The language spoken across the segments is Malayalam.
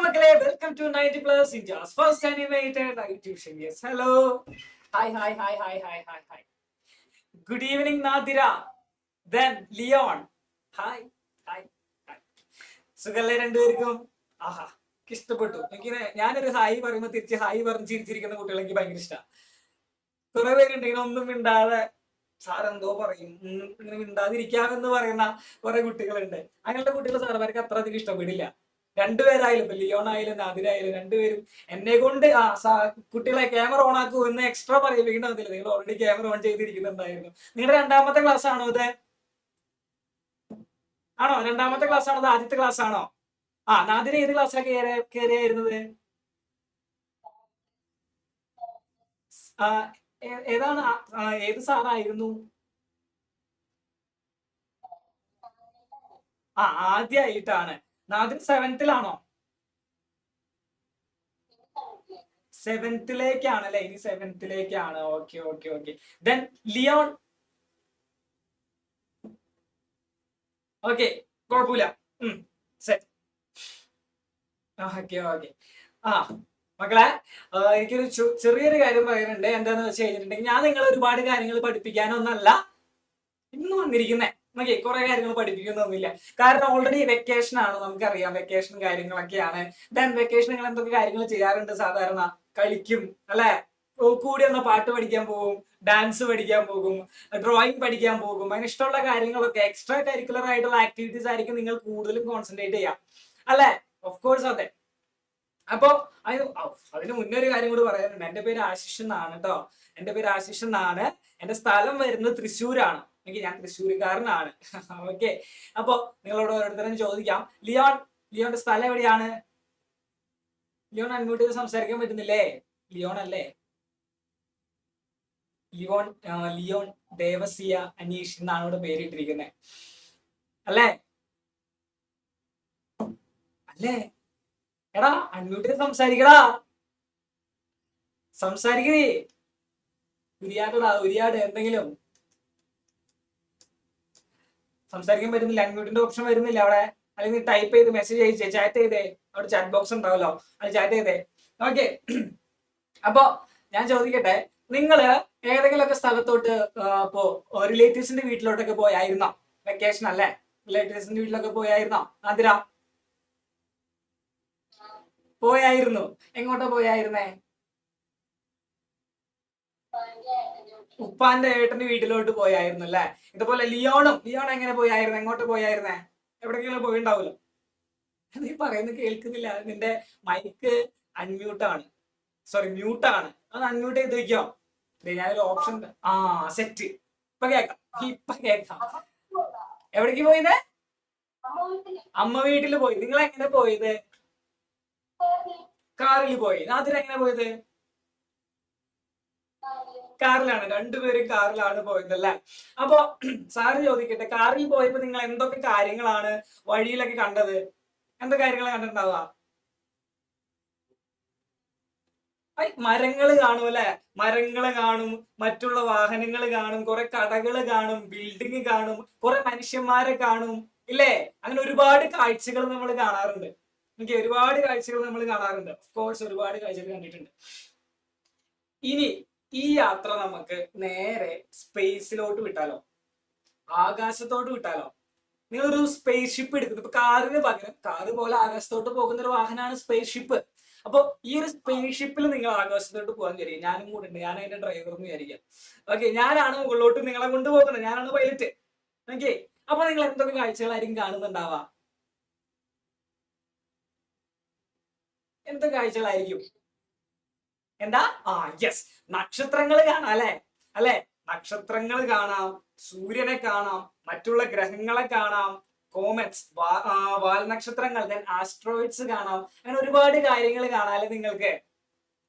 മക്കളെ, welcome to 90 plus India's first animated live tuition. Yes, hello, hi hi hi hi hi hi hi. Good evening Nadira, then Leon, hi hi hi. സുഖല്ലേ രണ്ടുപേർക്കും? ആഹാ, ഇഷ്ടപ്പെട്ടു. എനിക്ക് ഞാനൊരു ഹായ് പറയുമ്പോൾ തിരിച്ച് ഹായ് പറഞ്ഞ് ചിരിച്ചിരിക്കുന്ന കുട്ടികളെ എനിക്ക് ഭയങ്കര ഇഷ്ടമാണ്. കുറെ പേരുണ്ടെങ്കിൽ ഒന്നും മിണ്ടാതെ സാറെന്തോ പറയും, ഇങ്ങനെ മിണ്ടാതിരിക്കാമെന്ന് പറയുന്ന കുറെ കുട്ടികളുണ്ട്. അങ്ങനത്തെ കുട്ടികൾ സാറന്മാർക്ക് അത്ര അധികം ഇഷ്ടപ്പെടില്ല. രണ്ടുപേരായാലും ഇപ്പൊ ലിയോൺ ആയാലും നാദിരായാലും രണ്ടുപേരും എന്നെ കൊണ്ട് കുട്ടികളെ ക്യാമറ ഓൺ ആക്കൂ എന്ന് എക്സ്ട്രാ പറയിപ്പിക്കേണ്ടതില്ല. നിങ്ങൾ ഓൾറെഡി ക്യാമറ ഓൺ ചെയ്തിരിക്കുന്നുണ്ടായിരുന്നു. നിങ്ങളുടെ രണ്ടാമത്തെ ക്ലാസ് ആണോ ഇത്? ആണോ? രണ്ടാമത്തെ ക്ലാസ് ആണോ? ആദ്യത്തെ ക്ലാസ് ആണോ? നാദിര ഏത് ക്ലാസ്സിലാണ് കയറിയായിരുന്നത്? ഏതാണ്? ഏത് സാറായിരുന്നു? ആദ്യമായിട്ടാണ്. നാദിർ സെവൻത്തിലാണോ? സെവൻത്തിലേക്കാണ് അല്ലെ? ഇനി സെവൻത്തിലേക്കാണ്. Okay okay okay. Then Leon. Okay, കുഴപ്പമില്ല. സെറ്റ്. Okay okay. മക്കളെ, എനിക്കൊരു ചെറിയൊരു കാര്യം പറയാനുണ്ട്. എന്താന്ന് വെച്ച് കഴിഞ്ഞിട്ടുണ്ടെങ്കിൽ, ഞാൻ നിങ്ങളെ ഒരുപാട് കാര്യങ്ങൾ പഠിപ്പിക്കാനൊന്നല്ല ഇന്ന് വന്നിരിക്കുന്നേ. ഓക്കെ, കുറെ കാര്യങ്ങൾ പഠിപ്പിക്കുന്നൊന്നുമില്ല. കാരണം ഓൾറെഡി വെക്കേഷൻ ആണ്, നമുക്കറിയാം. വെക്കേഷൻ കാര്യങ്ങളൊക്കെയാണ്. ദെൻ വെക്കേഷൻ നിങ്ങൾ എന്തൊക്കെ കാര്യങ്ങൾ ചെയ്യാറുണ്ട്? സാധാരണ കളിക്കും അല്ലെ? കൂടി വന്ന പാട്ട് പഠിക്കാൻ പോകും, ഡാൻസ് പഠിക്കാൻ പോകും, ഡ്രോയിങ് പഠിക്കാൻ പോകും. അങ്ങനെ ഇഷ്ടമുള്ള കാര്യങ്ങളൊക്കെ എക്സ്ട്രാ കരിക്കുലർ ആയിട്ടുള്ള ആക്ടിവിറ്റീസ് ആയിരിക്കും നിങ്ങൾ കൂടുതലും കോൺസെൻട്രേറ്റ് ചെയ്യാം അല്ലെ? ഓഫ് കോഴ്സ് അതെ. അപ്പൊ അതിന് മുന്നേ ഒരു കാര്യം കൂടി പറയാനുണ്ട്. എന്റെ പേര് ആശിഷ് എന്നാണ് കേട്ടോ. എന്റെ പേര് ആശിഷ് എന്നാണ്. എന്റെ സ്ഥലം വരുന്നത് തൃശ്ശൂരാണ്. ഓക്കെ, ഞാൻ തൃശ്ശൂരുകാരനാണ്. ഓക്കെ, അപ്പൊ നിങ്ങളോട് ഓരോരുത്തരും ചോദിക്കാം. ലിയോന്റെ സ്ഥലം എവിടെയാണ്? ലിയോൺ അൺമ്യൂട്ട് ചെയ്ത് സംസാരിക്കാൻ പറ്റുന്നില്ലേ? ലിയോൺ അല്ലേ? ലിയോൺ ദേവസിയ അനീഷ് എന്നാണ് ഇവിടെ പേരിട്ടിരിക്കുന്നത് അല്ലേ? അല്ലേ? എടാ, അൺമ്യൂട്ട് ചെയ്ത് സംസാരിക്കടാ. സംസാരിക്കേ. ഉരിയാട് എന്തെങ്കിലും സംസാരിക്കാൻ പറ്റുന്നില്ല. അൺമ്യൂട്ടിന്റെ ഓപ്ഷൻ വരുന്നില്ല അവിടെ. അല്ലെങ്കിൽ ടൈപ്പ് ചെയ്ത് മെസ്സേജ് അയച്ചേ, ചാറ്റ് ചെയ്തേ. അവിടെ ചാറ്റ് ബോക്സ് ഉണ്ടാവല്ലോ, അത് ചാറ്റ് ചെയ്തേ. ഓക്കെ, അപ്പൊ ഞാൻ ചോദിക്കട്ടെ, നിങ്ങള് ഏതെങ്കിലുമൊക്കെ സ്ഥലത്തോട്ട് ഇപ്പോ റിലേറ്റീവ്സിന്റെ വീട്ടിലോട്ടൊക്കെ പോയായിരുന്നോ? വെക്കേഷൻ അല്ലേ? റിലേറ്റീവ്സിന്റെ വീട്ടിലൊക്കെ പോയായിരുന്നോ? അതിര പോയായിരുന്നു. എങ്ങോട്ടാ പോയായിരുന്നേ? ഉപ്പാന്റെ ഏട്ടന്റെ വീട്ടിലോട്ട് പോയായിരുന്നു അല്ലെ? ഇതുപോലെ ലിയോൺ എങ്ങനെ പോയായിരുന്നു? എങ്ങോട്ട് പോയായിരുന്നേ? എവിടെയെങ്കിലും പോയിണ്ടാവുമല്ലോ. നീ പറയുന്നത് കേൾക്കുന്നില്ല. നിന്റെ മൈക്ക് അൺമ്യൂട്ടാണ്, സോറി മ്യൂട്ടാണ്. അത് അൺമ്യൂട്ട് ചെയ്ത് വെക്കോ. ഞാനൊരു ഓപ്ഷൻ സെറ്റ്. ഇപ്പൊ കേക്കാം. എവിടേക്ക് പോയത്? അമ്മ വീട്ടിൽ പോയി. നിങ്ങൾ എങ്ങനെ പോയത്? കാറിൽ പോയി. അതിനെങ്ങനെ പോയത്? കാറിലാണ്. രണ്ടുപേരും കാറിലാണ് പോയതല്ലേ? അപ്പൊ സാറ് ചോദിക്കട്ടെ, കാറിൽ പോയപ്പോ നിങ്ങൾ എന്തൊക്കെ കാര്യങ്ങളാണ് വഴിയിലൊക്കെ കണ്ടത്? എന്തൊക്കെ കാര്യങ്ങളാണ് കണ്ടിട്ടുണ്ടാവുക? മരങ്ങൾ കാണും അല്ലെ? മരങ്ങൾ കാണും, മറ്റുള്ള വാഹനങ്ങൾ കാണും, കുറെ കടകൾ കാണും, ബിൽഡിംഗ് കാണും, കുറെ മനുഷ്യന്മാരെ കാണും ഇല്ലേ? അങ്ങനെ ഒരുപാട് കാഴ്ചകൾ നമ്മൾ കാണാറുണ്ട്. എനിക്ക് ഒരുപാട് കാഴ്ചകൾ നമ്മൾ കാണാറുണ്ട്. ഓഫ് കോഴ്സ് ഒരുപാട് കാഴ്ചകൾ കണ്ടിട്ടുണ്ട്. ഇനി ഈ യാത്ര നമുക്ക് നേരെ സ്പേസിലോട്ട് വിട്ടാലോ? ആകാശത്തോട്ട് വിട്ടാലോ? നിങ്ങളൊരു സ്പേസ് ഷിപ്പ് എടുക്കുന്നു. ഇപ്പൊ കാറിന് പകരം, കാറ് പോലെ ആകാശത്തോട്ട് പോകുന്ന ഒരു വാഹനമാണ് സ്പേസ് ഷിപ്പ്. അപ്പൊ ഈ ഒരു സ്പേസ് ഷിപ്പിൽ നിങ്ങൾ ആകാശത്തോട്ട് പോകാൻ കഴിയും. ഞാനും കൂടെ ഉണ്ട്, ഞാൻ അതിന്റെ ഡ്രൈവർ എന്ന് വിചാരിക്കാം. ഓക്കെ, ഞാനാണ് മുകളിലോട്ട് നിങ്ങളെ കൊണ്ടുപോകുന്നത്, ഞാനാണ് പൈലറ്റ്. ഓക്കെ, അപ്പൊ നിങ്ങൾ എന്തൊക്കെ കാഴ്ചകളായിരിക്കും കാണുന്നുണ്ടാവാ? എന്തൊക്കെ കാഴ്ചകളായിരിക്കും? എന്താ? യെസ്, നക്ഷത്രങ്ങൾ കാണാം അല്ലെ? നക്ഷത്രങ്ങൾ കാണാം, സൂര്യനെ കാണാം, മറ്റുള്ള ഗ്രഹങ്ങളെ കാണാം, കോമറ്റ്സ്, വാൽനക്ഷത്രങ്ങൾ, ദെൻ ആസ്ട്രോയിഡ്സ് കാണാം. അങ്ങനെ ഒരുപാട് കാര്യങ്ങൾ കാണാം അല്ലെ നിങ്ങൾക്ക്?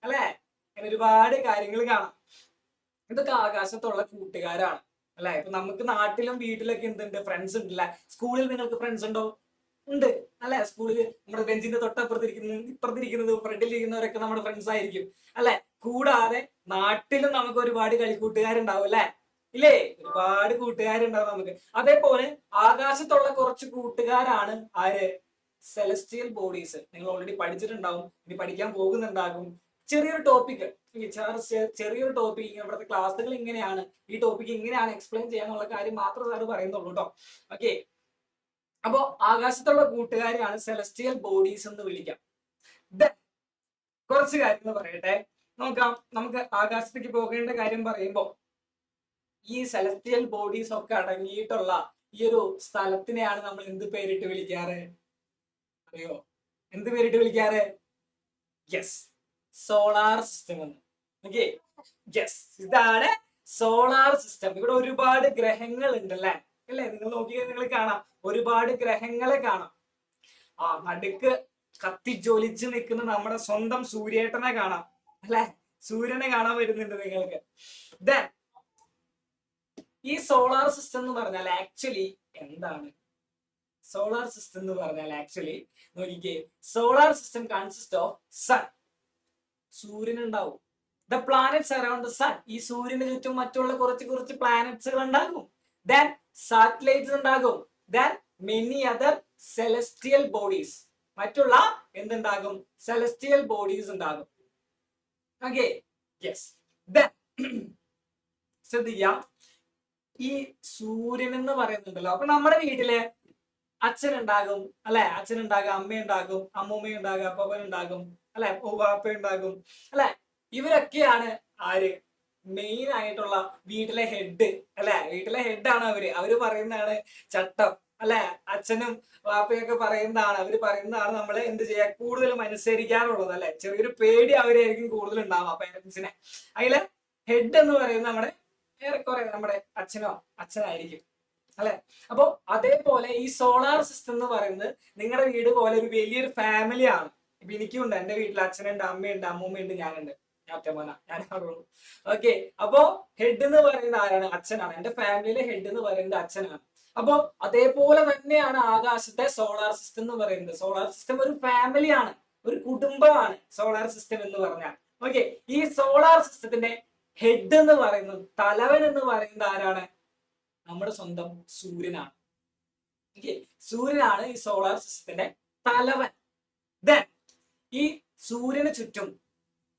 അല്ലെ? അങ്ങനെ ഒരുപാട് കാര്യങ്ങൾ കാണാം. ഇതൊക്കെ ആകാശത്തുള്ള കൂട്ടുകാരാണ് അല്ലെ? ഇപ്പൊ നമുക്ക് നാട്ടിലും വീട്ടിലൊക്കെ എന്തുണ്ട്? ഫ്രണ്ട്സ് ഉണ്ട് അല്ലെ? സ്കൂളിൽ നിങ്ങൾക്ക് ഫ്രണ്ട്സ് ഉണ്ടോ? ഉണ്ട് അല്ലെ? സ്കൂളിൽ നമ്മുടെ ബെഞ്ചിന്റെ ഇപ്പുറത്തിരിക്കുന്നത് ഫ്രണ്ടിലിരിക്കുന്നവരൊക്കെ നമ്മുടെ ഫ്രണ്ട്സ് ആയിരിക്കും അല്ലെ? കൂടാതെ നാട്ടിലും നമുക്ക് ഒരുപാട് കളിക്കൂട്ടുകാരുണ്ടാവും അല്ലെ? ഇല്ലേ? ഒരുപാട് കൂട്ടുകാരുണ്ടാവും നമുക്ക്. അതേപോലെ ആകാശത്തുള്ള കുറച്ച് കൂട്ടുകാരാണ് ആര്? സെലസ്റ്റിയൽ ബോഡീസ് നിങ്ങൾ ഓൾറെഡി പഠിച്ചിട്ടുണ്ടാവും, ഇനി പഠിക്കാൻ പോകുന്നുണ്ടാകും. ചെറിയൊരു ടോപ്പിക്, ചെറിയൊരു ടോപ്പിക്, ഇവിടുത്തെ ക്ലാസ്സുകൾ ഇങ്ങനെയാണ്, ഈ ടോപ്പിക് ഇങ്ങനെയാണ് എക്സ്പ്ലെയിൻ ചെയ്യാന്നുള്ള കാര്യം മാത്രമേ സാറ് പറയുന്നുള്ളൂ കേട്ടോ. ഓക്കെ, അപ്പോ ആകാശത്തുള്ള കൂട്ടുകാരെയാണ് സെലസ്റ്റിയൽ ബോഡീസ് എന്ന് വിളിക്കാം. കുറച്ച് കാര്യങ്ങൾ പറയട്ടെ, നമുക്ക് ആകാശത്തേക്ക് പോകേണ്ട കാര്യം പറയുമ്പോൾ ഈ സെലസ്റ്റിയൽ ബോഡീസ് ഒക്കെ അടങ്ങിയിട്ടുള്ള ഈ ഒരു സ്ഥലത്തിനെയാണ് നമ്മൾ എന്ത് പേരിട്ട് വിളിക്കാറ് അറിയോ? എന്ത് പേരിട്ട് വിളിക്കാറ്? യെസ്, സോളാർ സിസ്റ്റം എന്ന്. ഓക്കെ, യെസ്, ഇതാണ് സോളാർ സിസ്റ്റം. ഇവിടെ ഒരുപാട് ഗ്രഹങ്ങൾ ഉണ്ടല്ലേ, അല്ലേ? നിങ്ങൾ നോക്കിയാൽ നിങ്ങൾ കാണാം, ഒരുപാട് ഗ്രഹങ്ങളെ കാണാം. നടുക്ക് കത്തിജ്വലിച്ച് നിൽക്കുന്ന നമ്മുടെ സ്വന്തം സൂര്യേട്ടനെ കാണാം, അല്ലെ? സൂര്യനെ കാണാൻ വരുന്നുണ്ട് നിങ്ങൾക്ക്. ദെൻ ഈ സോളാർ സിസ്റ്റം എന്ന് പറഞ്ഞാൽ ആക്ച്വലി എന്താണ്? സോളാർ സിസ്റ്റം എന്ന് പറഞ്ഞാൽ ആക്ച്വലി നോക്കിക്കേ, solar system consist of sun, സൂര്യൻ ഉണ്ടാവും. The planets around the sun, ഈ സൂര്യന് ചുറ്റും മറ്റുള്ള കുറച്ച് പ്ലാനറ്റ്സുകൾ ഉണ്ടാകും. ദെൻ സാറ്റലൈറ്റ്സ് ഉണ്ടാകും. Then many other celestial bodies, മറ്റുള്ള എന്തുണ്ടാകും? സെലസ്റ്റിയൽ ബോഡീസ് ഉണ്ടാകും. Okay, yes. ദെൻ ശ്രദ്ധിക്കാം, ഈ സൂര്യൻ എന്ന് പറയുന്നുണ്ടല്ലോ, അപ്പൊ നമ്മുടെ വീട്ടില് അച്ഛൻ ഉണ്ടാകും, അല്ലെ? അച്ഛൻ ഉണ്ടാകും, അമ്മ ഉണ്ടാകും, അമ്മൂമ്മ ഉണ്ടാകും, അപ്പൻ ഉണ്ടാകും, അല്ലെ? പാപ്പ ഉണ്ടാകും, അല്ലെ? ഇവരൊക്കെയാണ് ആര്? മെയിൻ ആയിട്ടുള്ള വീട്ടിലെ ഹെഡ്, അല്ലെ? വീട്ടിലെ ഹെഡാണ് അവര് പറയുന്നതാണ് ചട്ടം, അല്ലെ? അച്ഛനും പാപ്പയൊക്കെ പറയുന്നതാണ്, അവര് പറയുന്നതാണ് നമ്മൾ എന്ത് ചെയ്യാ കൂടുതലും അനുസരിക്കാറുള്ളത്, അല്ലെ? ചെറിയൊരു പേടി അവരായിരിക്കും കൂടുതൽ ഉണ്ടാവുക പേരൻസിനെ. അതിലെ ഹെഡ് എന്ന് പറയുന്നത് നമ്മുടെ ഏറെക്കുറെ നമ്മുടെ അച്ഛനായിരിക്കും, അല്ലെ? അപ്പോ അതേപോലെ ഈ സോളാർ സിസ്റ്റം എന്ന് പറയുന്നത് നിങ്ങളുടെ വീട് പോലെ ഒരു വലിയൊരു ഫാമിലിയാണ്. ഇപ്പൊ എനിക്കുണ്ട്, എന്റെ വീട്ടിൽ അച്ഛനുണ്ട്, അമ്മയുണ്ട്, അമ്മൂമ്മയുണ്ട്, ഞാനുണ്ട്, ഞാൻ ഒറ്റമോന, ഞാൻ ആളുള്ളൂ. ഓക്കെ, അപ്പോ ഹെഡ് എന്ന് പറയുന്നത് ആരാണ്? അച്ഛനാണ്. എന്റെ ഫാമിലിയിലെ ഹെഡ് എന്ന് പറയുന്നത് അച്ഛനാണ്. അപ്പോ അതേപോലെ തന്നെയാണ് ആകാശത്തെ സോളാർ സിസ്റ്റം എന്ന് പറയുന്നത്. സോളാർ സിസ്റ്റം ഒരു ഫാമിലിയാണ്, ഒരു കുടുംബമാണ് സോളാർ സിസ്റ്റം എന്ന് പറഞ്ഞാൽ. ഓക്കെ, ഈ സോളാർ സിസ്റ്റത്തിന്റെ ഹെഡ് എന്ന് പറയുന്നത്, തലവൻ എന്ന് പറയുന്നത് ആരാണ്? നമ്മുടെ സ്വന്തം സൂര്യനാണ്. ഓക്കെ, സൂര്യനാണ് ഈ സോളാർ സിസ്റ്റത്തിന്റെ തലവൻ. ദെൻ ഈ സൂര്യന് ചുറ്റും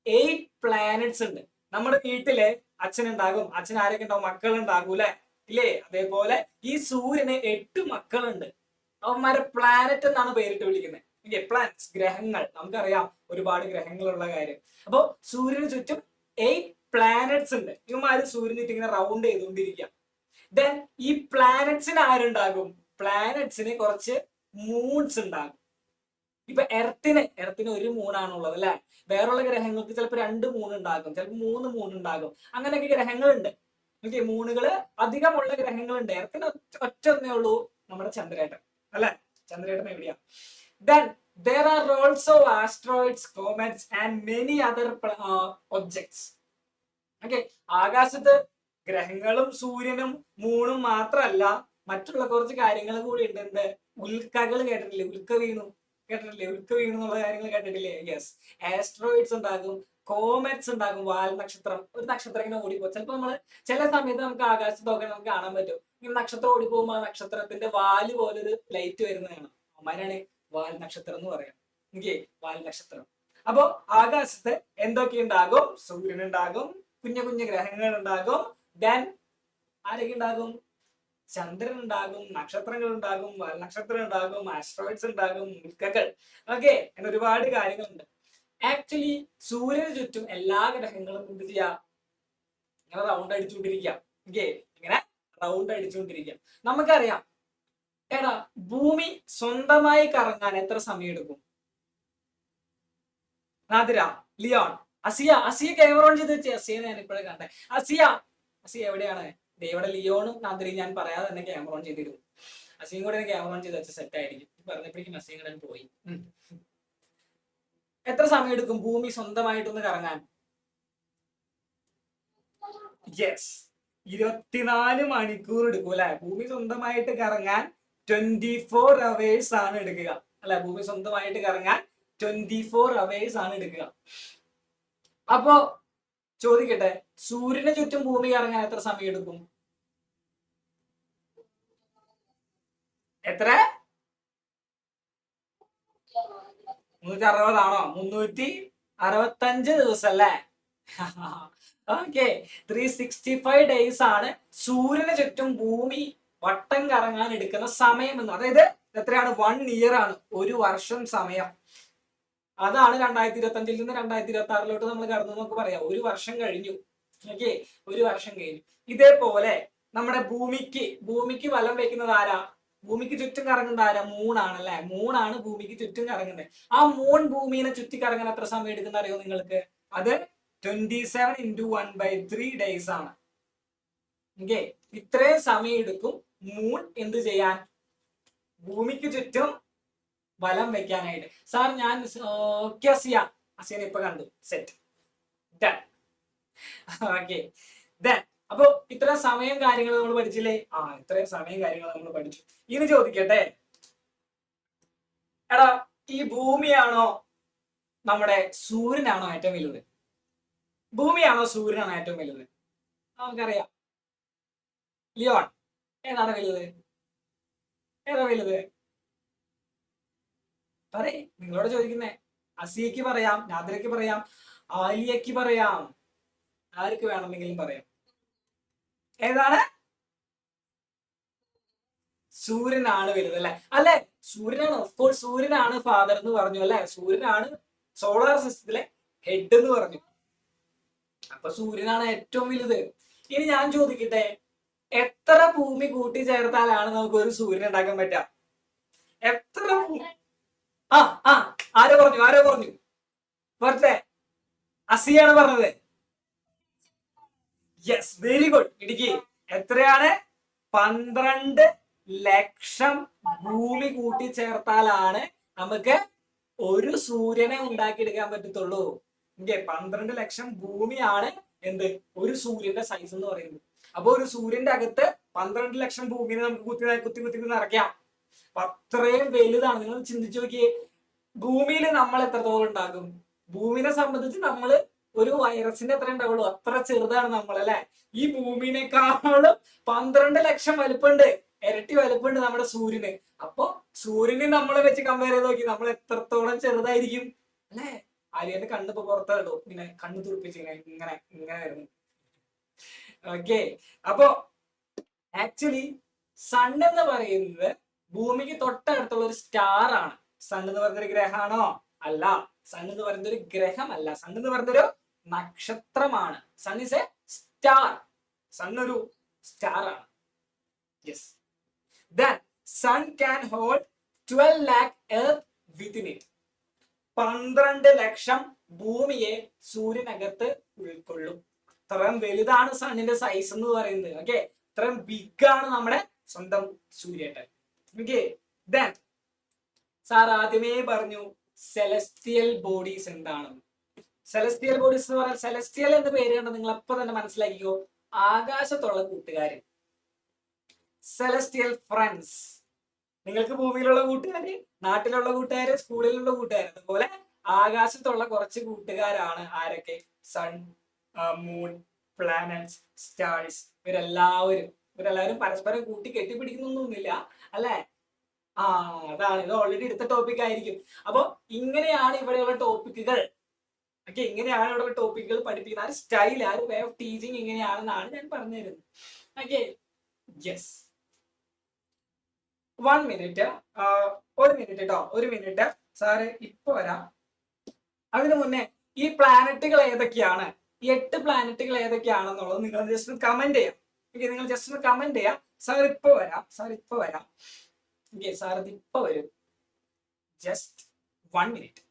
8 പ്ലാനറ്റ്സ് ഉണ്ട്. നമ്മുടെ വീട്ടിലെ അച്ഛനുണ്ടാകും, അച്ഛൻ ആരൊക്കെ ഉണ്ടാവും? മക്കളുണ്ടാകും, അല്ലെ? ഇല്ലേ? അതേപോലെ ഈ സൂര്യന് 8 മക്കളുണ്ട്. അവന്മാരെ പ്ലാനറ്റ് എന്നാണ് പേരിട്ട് വിളിക്കുന്നത്. ഓക്കെ, പ്ലാനറ്റ്സ്, ഗ്രഹങ്ങൾ. നമുക്കറിയാം ഒരുപാട് ഗ്രഹങ്ങളുള്ള കാര്യം. അപ്പോ സൂര്യന് ചുറ്റും 8 പ്ലാനറ്റ്സ് ഉണ്ട്. ഇവന്മാര് സൂര്യന് ചുറ്റും ഇങ്ങനെ റൗണ്ട് ചെയ്തുകൊണ്ടിരിക്കുക. ദെൻ ഈ പ്ലാനറ്റ്സിന് ആരുണ്ടാകും? പ്ലാനറ്റ്സിന് കുറച്ച് മൂൺസ് ഉണ്ടാകും. ഇപ്പൊ എർത്തിന് ഒരു മൂണാണുള്ളത്, അല്ലെ? വേറുള്ള ഗ്രഹങ്ങൾക്ക് ചിലപ്പോൾ 2 മൂൺ ഉണ്ടാകും, ചിലപ്പോൾ 3 മൂൺ ഉണ്ടാകും. അങ്ങനെയൊക്കെ ഗ്രഹങ്ങളുണ്ട്. ഓക്കെ, മൂണുകള് അധികമുള്ള ഗ്രഹങ്ങളുണ്ട്. എർത്തിന് ഒറ്റൊന്നേ ഉള്ളൂ, നമ്മുടെ ചന്ദ്രേട്ടൻ, അല്ലെ? ചന്ദ്രേട്ടൻ എവിടെയാ? Then there are also asteroids, comets and many other objects. Okay, ആകാശത്ത് ഗ്രഹങ്ങളും സൂര്യനും മൂണും മാത്രമല്ല, മറ്റുള്ള കുറച്ച് കാര്യങ്ങൾ കൂടി ഉണ്ട്. എന്ത്? ഉൽക്കകൾ കേട്ടിട്ടില്ലേ? ഉൽക്ക വീണു എന്നുള്ള കാര്യങ്ങൾ കേട്ടിട്ടില്ലേ? യെസ്, ആസ്ട്രോയിഡ്സ് ഉണ്ടാകും, കോമെറ്റ്സ് ഉണ്ടാകും, വാൽ നക്ഷത്രം. ഒരു നക്ഷത്രം ഇങ്ങനെ ഓടിപ്പോ, ചിലപ്പോ ചില സമയത്ത് നമുക്ക് ആകാശത്തൊക്കെ നമുക്ക് കാണാൻ പറ്റും, ഇങ്ങനെ നക്ഷത്രം ഓടിപ്പോകുമ്പോൾ ആ നക്ഷത്രത്തിന്റെ വാല് പോലെ ഒരു ലൈറ്റ് വരുന്നതാണ്. അമ്മാരാണ് വാൽ നക്ഷത്രം എന്ന് പറയാം. ഓക്കെ, വാൽ നക്ഷത്രം. അപ്പോ ആകാശത്ത് എന്തൊക്കെ ഉണ്ടാകും? സൂര്യൻ ഉണ്ടാകും, കുഞ്ഞു ഗ്രഹങ്ങൾ ഉണ്ടാകും. ദെൻ ആരൊക്കെ ഉണ്ടാകും? ചന്ദ്രൻ ഉണ്ടാകും, നക്ഷത്രങ്ങൾ ഉണ്ടാകും, നക്ഷത്രം ഉണ്ടാകും, ആസ്ട്രോയിഡ്സ് ഉണ്ടാകും, ഉൽക്കകൾ. ഓക്കെ, അങ്ങനെ ഒരുപാട് കാര്യങ്ങളുണ്ട്. ആക്ച്വലി സൂര്യന് ചുറ്റും എല്ലാ ഗ്രഹങ്ങളും എന്ത് ചെയ്യാ? ഇങ്ങനെ റൗണ്ട് അടിച്ചുകൊണ്ടിരിക്കുക. ഓക്കെ, ഇങ്ങനെ റൗണ്ട് അടിച്ചുകൊണ്ടിരിക്കുക. നമുക്കറിയാം, എടാ ഭൂമി സ്വന്തമായി കറങ്ങാൻ എത്ര സമയം എടുക്കും? Nadira, Leon, Asiya camera on ചെയ്ത് വെച്ചേ. അസിയെ ഞാൻ ഇപ്പോഴേ കണ്ടേ. അസിയ എവിടെയാണ്? ഇവിടെ ലിയോണും നാദിരയും ഞാൻ പറയാതെ തന്നെ ക്യാമറ ഓൺ ചെയ്തിരുന്നു. അസിയും കൂടെ ക്യാമറ ഓൺ ചെയ്ത് വെച്ച സെറ്റ് ആയിരിക്കും. പറഞ്ഞപ്പോഴേക്കും അസിയും കൂടെ പോയി. എത്ര സമയം എടുക്കും ഭൂമി സ്വന്തമായിട്ടൊന്ന് കറങ്ങാൻ? യെസ്, 24 മണിക്കൂർ എടുക്കും, അല്ലെ? ഭൂമി സ്വന്തമായിട്ട് കറങ്ങാൻ 24 hours ആണ് എടുക്കുക, അല്ലെ? ഭൂമി സ്വന്തമായിട്ട് കറങ്ങാൻ 24 hours ആണ് എടുക്കുക. അപ്പോ ചോദിക്കട്ടെ, സൂര്യന് ചുറ്റും ഭൂമി കറങ്ങാൻ എത്ര സമയം എടുക്കും? എത്ര? 360 365 ദിവസം അല്ലേ? ഓക്കെ, 365 days ആണ് സൂര്യന് ചുറ്റും ഭൂമി വട്ടം കറങ്ങാൻ എടുക്കുന്ന സമയം എന്ന്. അതായത് എത്രയാണ്? 1 year ആണ്, ഒരു വർഷം സമയം. അതാണ് 2025 നിന്ന് 2026 നമ്മൾ കടന്നു എന്നൊക്കെ പറയാം. ഒരു വർഷം കഴിഞ്ഞു. ഓക്കെ, ഒരു വർഷം കഴിഞ്ഞു. ഇതേപോലെ നമ്മുടെ ഭൂമിക്ക് വലം വെക്കുന്നത് ആരാ? ഭൂമിക്ക് ചുറ്റും കറങ്ങുന്നത് ആരാ? മൂണാണല്ലേ. മൂണാണ് ഭൂമിക്ക് ചുറ്റും കറങ്ങുന്നത്. ആ മൂൺ ഭൂമിനെ ചുറ്റി കറങ്ങാൻ എത്ര സമയം എടുക്കുന്ന അറിയോ നിങ്ങൾക്ക്? അത് 27 × 1/3 days ആണ്. ഓക്കെ, ഇത്രയും സമയം എടുക്കും മൂൺ എന്ത് ചെയ്യാൻ? ഭൂമിക്ക് ചുറ്റും വലം വെക്കാനായിട്ട്. സാർ ഞാൻ അസിയനെ ഇപ്പൊ കണ്ടു. Set done. ഓക്കെ, ദെൻ അപ്പൊ ഇത്ര സമയം കാര്യങ്ങൾ നമ്മൾ പഠിച്ചില്ലേ? ഇത്രയും സമയം കാര്യങ്ങൾ നമ്മൾ പഠിച്ചു. ഇനി ചോദിക്കട്ടെ, എടാ ഈ ഭൂമിയാണോ നമ്മുടെ സൂര്യനാണോ ഏറ്റവും വലുത്? ഭൂമിയാണോ സൂര്യനാണോ ഏറ്റവും വലുത്? നമുക്കറിയാം. ലിയോൺ, ഏതാണ് വലുത്? ഏതാ വലുത്? പറയേ, നിങ്ങളോട് ചോദിക്കുന്നേ. അസിയക്ക് പറയാം, നാദിറയ്ക്ക് പറയാം, ആലിയക്ക് പറയാം, ആർക്ക് വേണമെങ്കിലും പറയാം. ഏതാണ്? സൂര്യനാണ് വലുത് അല്ലെ? അല്ലെ, സൂര്യനാണ്. ഓഫ്കോഴ്സ് സൂര്യനാണ് ഫാദർ എന്ന് പറഞ്ഞു അല്ലെ. സൂര്യനാണ് സോളാർ സിസ്റ്റത്തിലെ ഹെഡ് എന്ന് പറഞ്ഞു. അപ്പൊ സൂര്യനാണ് ഏറ്റവും വലുത്. ഇനി ഞാൻ ചോദിക്കട്ടെ, എത്ര ഭൂമി കൂട്ടി ചേർത്താലാണ് നമുക്ക് ഒരു സൂര്യൻ ഉണ്ടാക്കാൻ പറ്റുക? എത്ര ആരോ പറഞ്ഞു പറഞ്ഞേ? അസിയാണ് പറഞ്ഞത്. Yes, very good. ഇടുക്കി എത്രയാണ്? 12 ലക്ഷം ഭൂമി കൂട്ടി ചേർത്താലാണ് നമുക്ക് ഒരു സൂര്യനെ ഉണ്ടാക്കിയെടുക്കാൻ പറ്റത്തുള്ളൂ. 12 ലക്ഷം ഭൂമിയാണ് എന്ത്? ഒരു സൂര്യന്റെ സൈസ് എന്ന് പറയുന്നത്. അപ്പൊ ഒരു സൂര്യന്റെ അകത്ത് 12 ലക്ഷം ഭൂമിനെ നമുക്ക് കുത്തി നിറയ്ക്കാം. അപ്പൊ അത്രയും വലുതാണ്. നിങ്ങൾ ചിന്തിച്ചു നോക്കിയേ, ഭൂമിയിൽ നമ്മൾ എത്രത്തോളം ഉണ്ടാകും? ഭൂമിനെ സംബന്ധിച്ച് നമ്മൾ ഒരു വൈറസിന്റെ എത്ര ഉണ്ടാവുള്ളൂ, അത്ര ചെറുതാണ് നമ്മൾ അല്ലെ. ഈ ഭൂമിനേക്കാളും 12 ലക്ഷം വലുപ്പമുണ്ട്, ഇരട്ടി വലുപ്പമുണ്ട് നമ്മുടെ സൂര്യന്. അപ്പൊ സൂര്യനെ നമ്മളെ വെച്ച് കമ്പയർ ചെയ്ത് നോക്കി നമ്മൾ എത്രത്തോളം ചെറുതായിരിക്കും അല്ലെ. ആര്യന്റെ കണ്ണിപ്പോ പുറത്തായിട്ടോ, ഇങ്ങനെ കണ്ണ് തുറപ്പിച്ച് ഇങ്ങനെ വരുന്നു. ഓക്കെ, അപ്പൊ ആക്ച്വലി സൺ എന്ന് പറയുന്നത് ഭൂമിക്ക് തൊട്ടടുത്തുള്ള ഒരു സ്റ്റാർ ആണ്. സൺ എന്ന് പറയുന്നൊരു ഗ്രഹമാണോ? അല്ല. സൺ എന്ന് പറയുന്ന ഒരു ഗ്രഹമല്ല. സൺ എന്ന് പറയുന്നൊരു നക്ഷത്രമാണ്. Sun is a star. Sun ഒരു സ്റ്റാർ ആണ്. Yes. Then sun can hold 12 lakh earth within it. 12 ലക്ഷം ഭൂമിയെ സൂര്യനകത്ത് ഉൾക്കൊള്ളും. അത്രയും വലുതാണ് സണ്ണിന്റെ സൈസ് എന്ന് പറയുന്നത്. ഓക്കെ, അത്രയും ബിഗ് ആണ് നമ്മുടെ സ്വന്തം സൂര്യേട്ടൻ. ഓക്കെ, ദെൻ സാർ ആദ്യമേ പറഞ്ഞു സെലസ്റ്റിയൽ ബോഡീസ് എന്താണെന്ന്. സെലസ്റ്റിയൽ ബോഡീസ് എന്ന് പറഞ്ഞാൽ, സെലസ്റ്റിയൽ എന്ന പേര് കണ്ട് നിങ്ങൾ അപ്പൊ തന്നെ മനസ്സിലാക്കിക്കോ, ആകാശത്തുള്ള കൂട്ടുകാരൻ. Celestial friends. നിങ്ങൾക്ക് ഭൂമിയിലുള്ള കൂട്ടുകാര്, നാട്ടിലുള്ള കൂട്ടുകാര്, സ്കൂളിലുള്ള കൂട്ടുകാര്, അതുപോലെ ആകാശത്തുള്ള കുറച്ച് കൂട്ടുകാരാണ് ആരൊക്കെ? Sun, moon, planets, stars. ഇവരെല്ലാവരും പരസ്പരം കൂട്ടി കെട്ടിപ്പിടിക്കുന്നൊന്നുമില്ല അല്ലെ. അതാണ്, ഇത് ഓൾറെഡി എടുത്ത ടോപ്പിക് ആയിരിക്കും. അപ്പൊ ഇങ്ങനെയാണ് ഇവിടെയുള്ള ടോപ്പിക്കുകൾ. ഓക്കെ, ഇങ്ങനെയാണ് ഇവിടെയുള്ള ടോപ്പിക്കുകൾ പഠിപ്പിക്കുന്ന ആ സ്റ്റൈൽ, ആ ഒരു വേ ഓഫ് ടീച്ചിങ് ഇങ്ങനെയാണെന്നാണ് ഞാൻ പറഞ്ഞു തരുന്നത്. Okay, yes. 1 മിനിറ്റ്, ഒരു മിനിറ്റ് കേട്ടോ, ഒരു മിനിറ്റ് സാറ് ഇപ്പൊ വരാം. അതിനു മുന്നേ ഈ പ്ലാനറ്റുകൾ ഏതൊക്കെയാണ്, ഈ 8 പ്ലാനറ്റുകൾ ഏതൊക്കെയാണെന്നുള്ളത് നിങ്ങൾ ജസ്റ്റ് ഒന്ന് കമന്റ് ചെയ്യാം. ഓക്കെ, നിങ്ങൾ ജസ്റ്റ് ഒന്ന് കമന്റ് ചെയ്യാം. സാർ ഇപ്പൊ വരാം. ഓക്കെ, സാർ ഇത് ഇപ്പൊ വരും. Just 1 minute.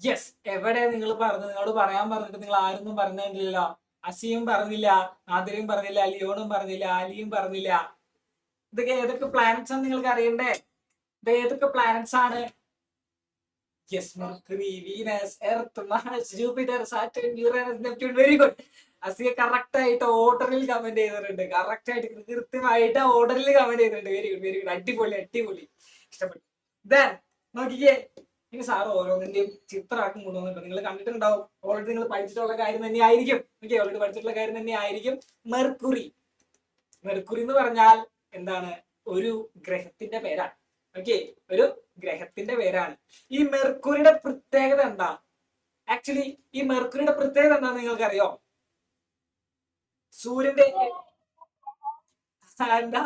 യെസ്, എവിടെ നിങ്ങൾ പറഞ്ഞു? നിങ്ങളോട് പറയാൻ പറഞ്ഞിട്ട് നിങ്ങൾ ആരൊന്നും പറഞ്ഞില്ലല്ലോ. അസിയും പറഞ്ഞില്ല, നാദിരയും പറഞ്ഞില്ല, ലിയോണും പറഞ്ഞില്ല, ആലിയും പറഞ്ഞില്ല. ഇതൊക്കെ ഏതൊക്കെ പ്ലാനറ്റ്സ് ആണ് നിങ്ങൾക്ക് അറിയണ്ടേ? ഇത് ഏതൊക്കെ പ്ലാനറ്റ്സ് ആണ്? Yes, Mercury, Venus, Earth, Mars, Jupiter, Saturn, Uranus, Neptune. Very good. Asiya correct ആയിട്ട് ഓർഡറിൽ കമന്റ് ചെയ്തിട്ടുണ്ട്. കറക്റ്റ് ആയിട്ട് കൃത്യമായിട്ട് ഓർഡറിൽ കമന്റ് ചെയ്തിട്ടുണ്ട്. Very good, very good. അടിപൊളി, അടിപൊളി. ഇഷ്ടപ്പെട്ടു. ദെൻ നോക്കിക്കേ, ഇനി സാറ് ഓരോന്നിന്റെയും ചിത്രമാക്കി കൊണ്ടുവന്നിട്ടുണ്ട്. നിങ്ങൾ കണ്ടിട്ടുണ്ടാവും. ഓൾറെഡി നിങ്ങൾ പഠിച്ചിട്ടുള്ള കാര്യം തന്നെ ആയിരിക്കും. ഓക്കെ, ഓൾറെഡി പഠിച്ചിട്ടുള്ള കാര്യം തന്നെ ആയിരിക്കും. മെർക്കുറി. മെർക്കുറി എന്ന് പറഞ്ഞാൽ എന്താണ്? ഒരു ഗ്രഹത്തിന്റെ പേരാണ്. ഓക്കെ, ഒരു ഗ്രഹത്തിന്റെ പേരാണ്. ഈ മെർക്കുറിയുടെ പ്രത്യേകത എന്താ? ആക്ച്വലി ഈ മെർക്കുറിയുടെ പ്രത്യേകത എന്താ നിങ്ങൾക്കറിയോ? സൂര്യന്റെ എന്താ?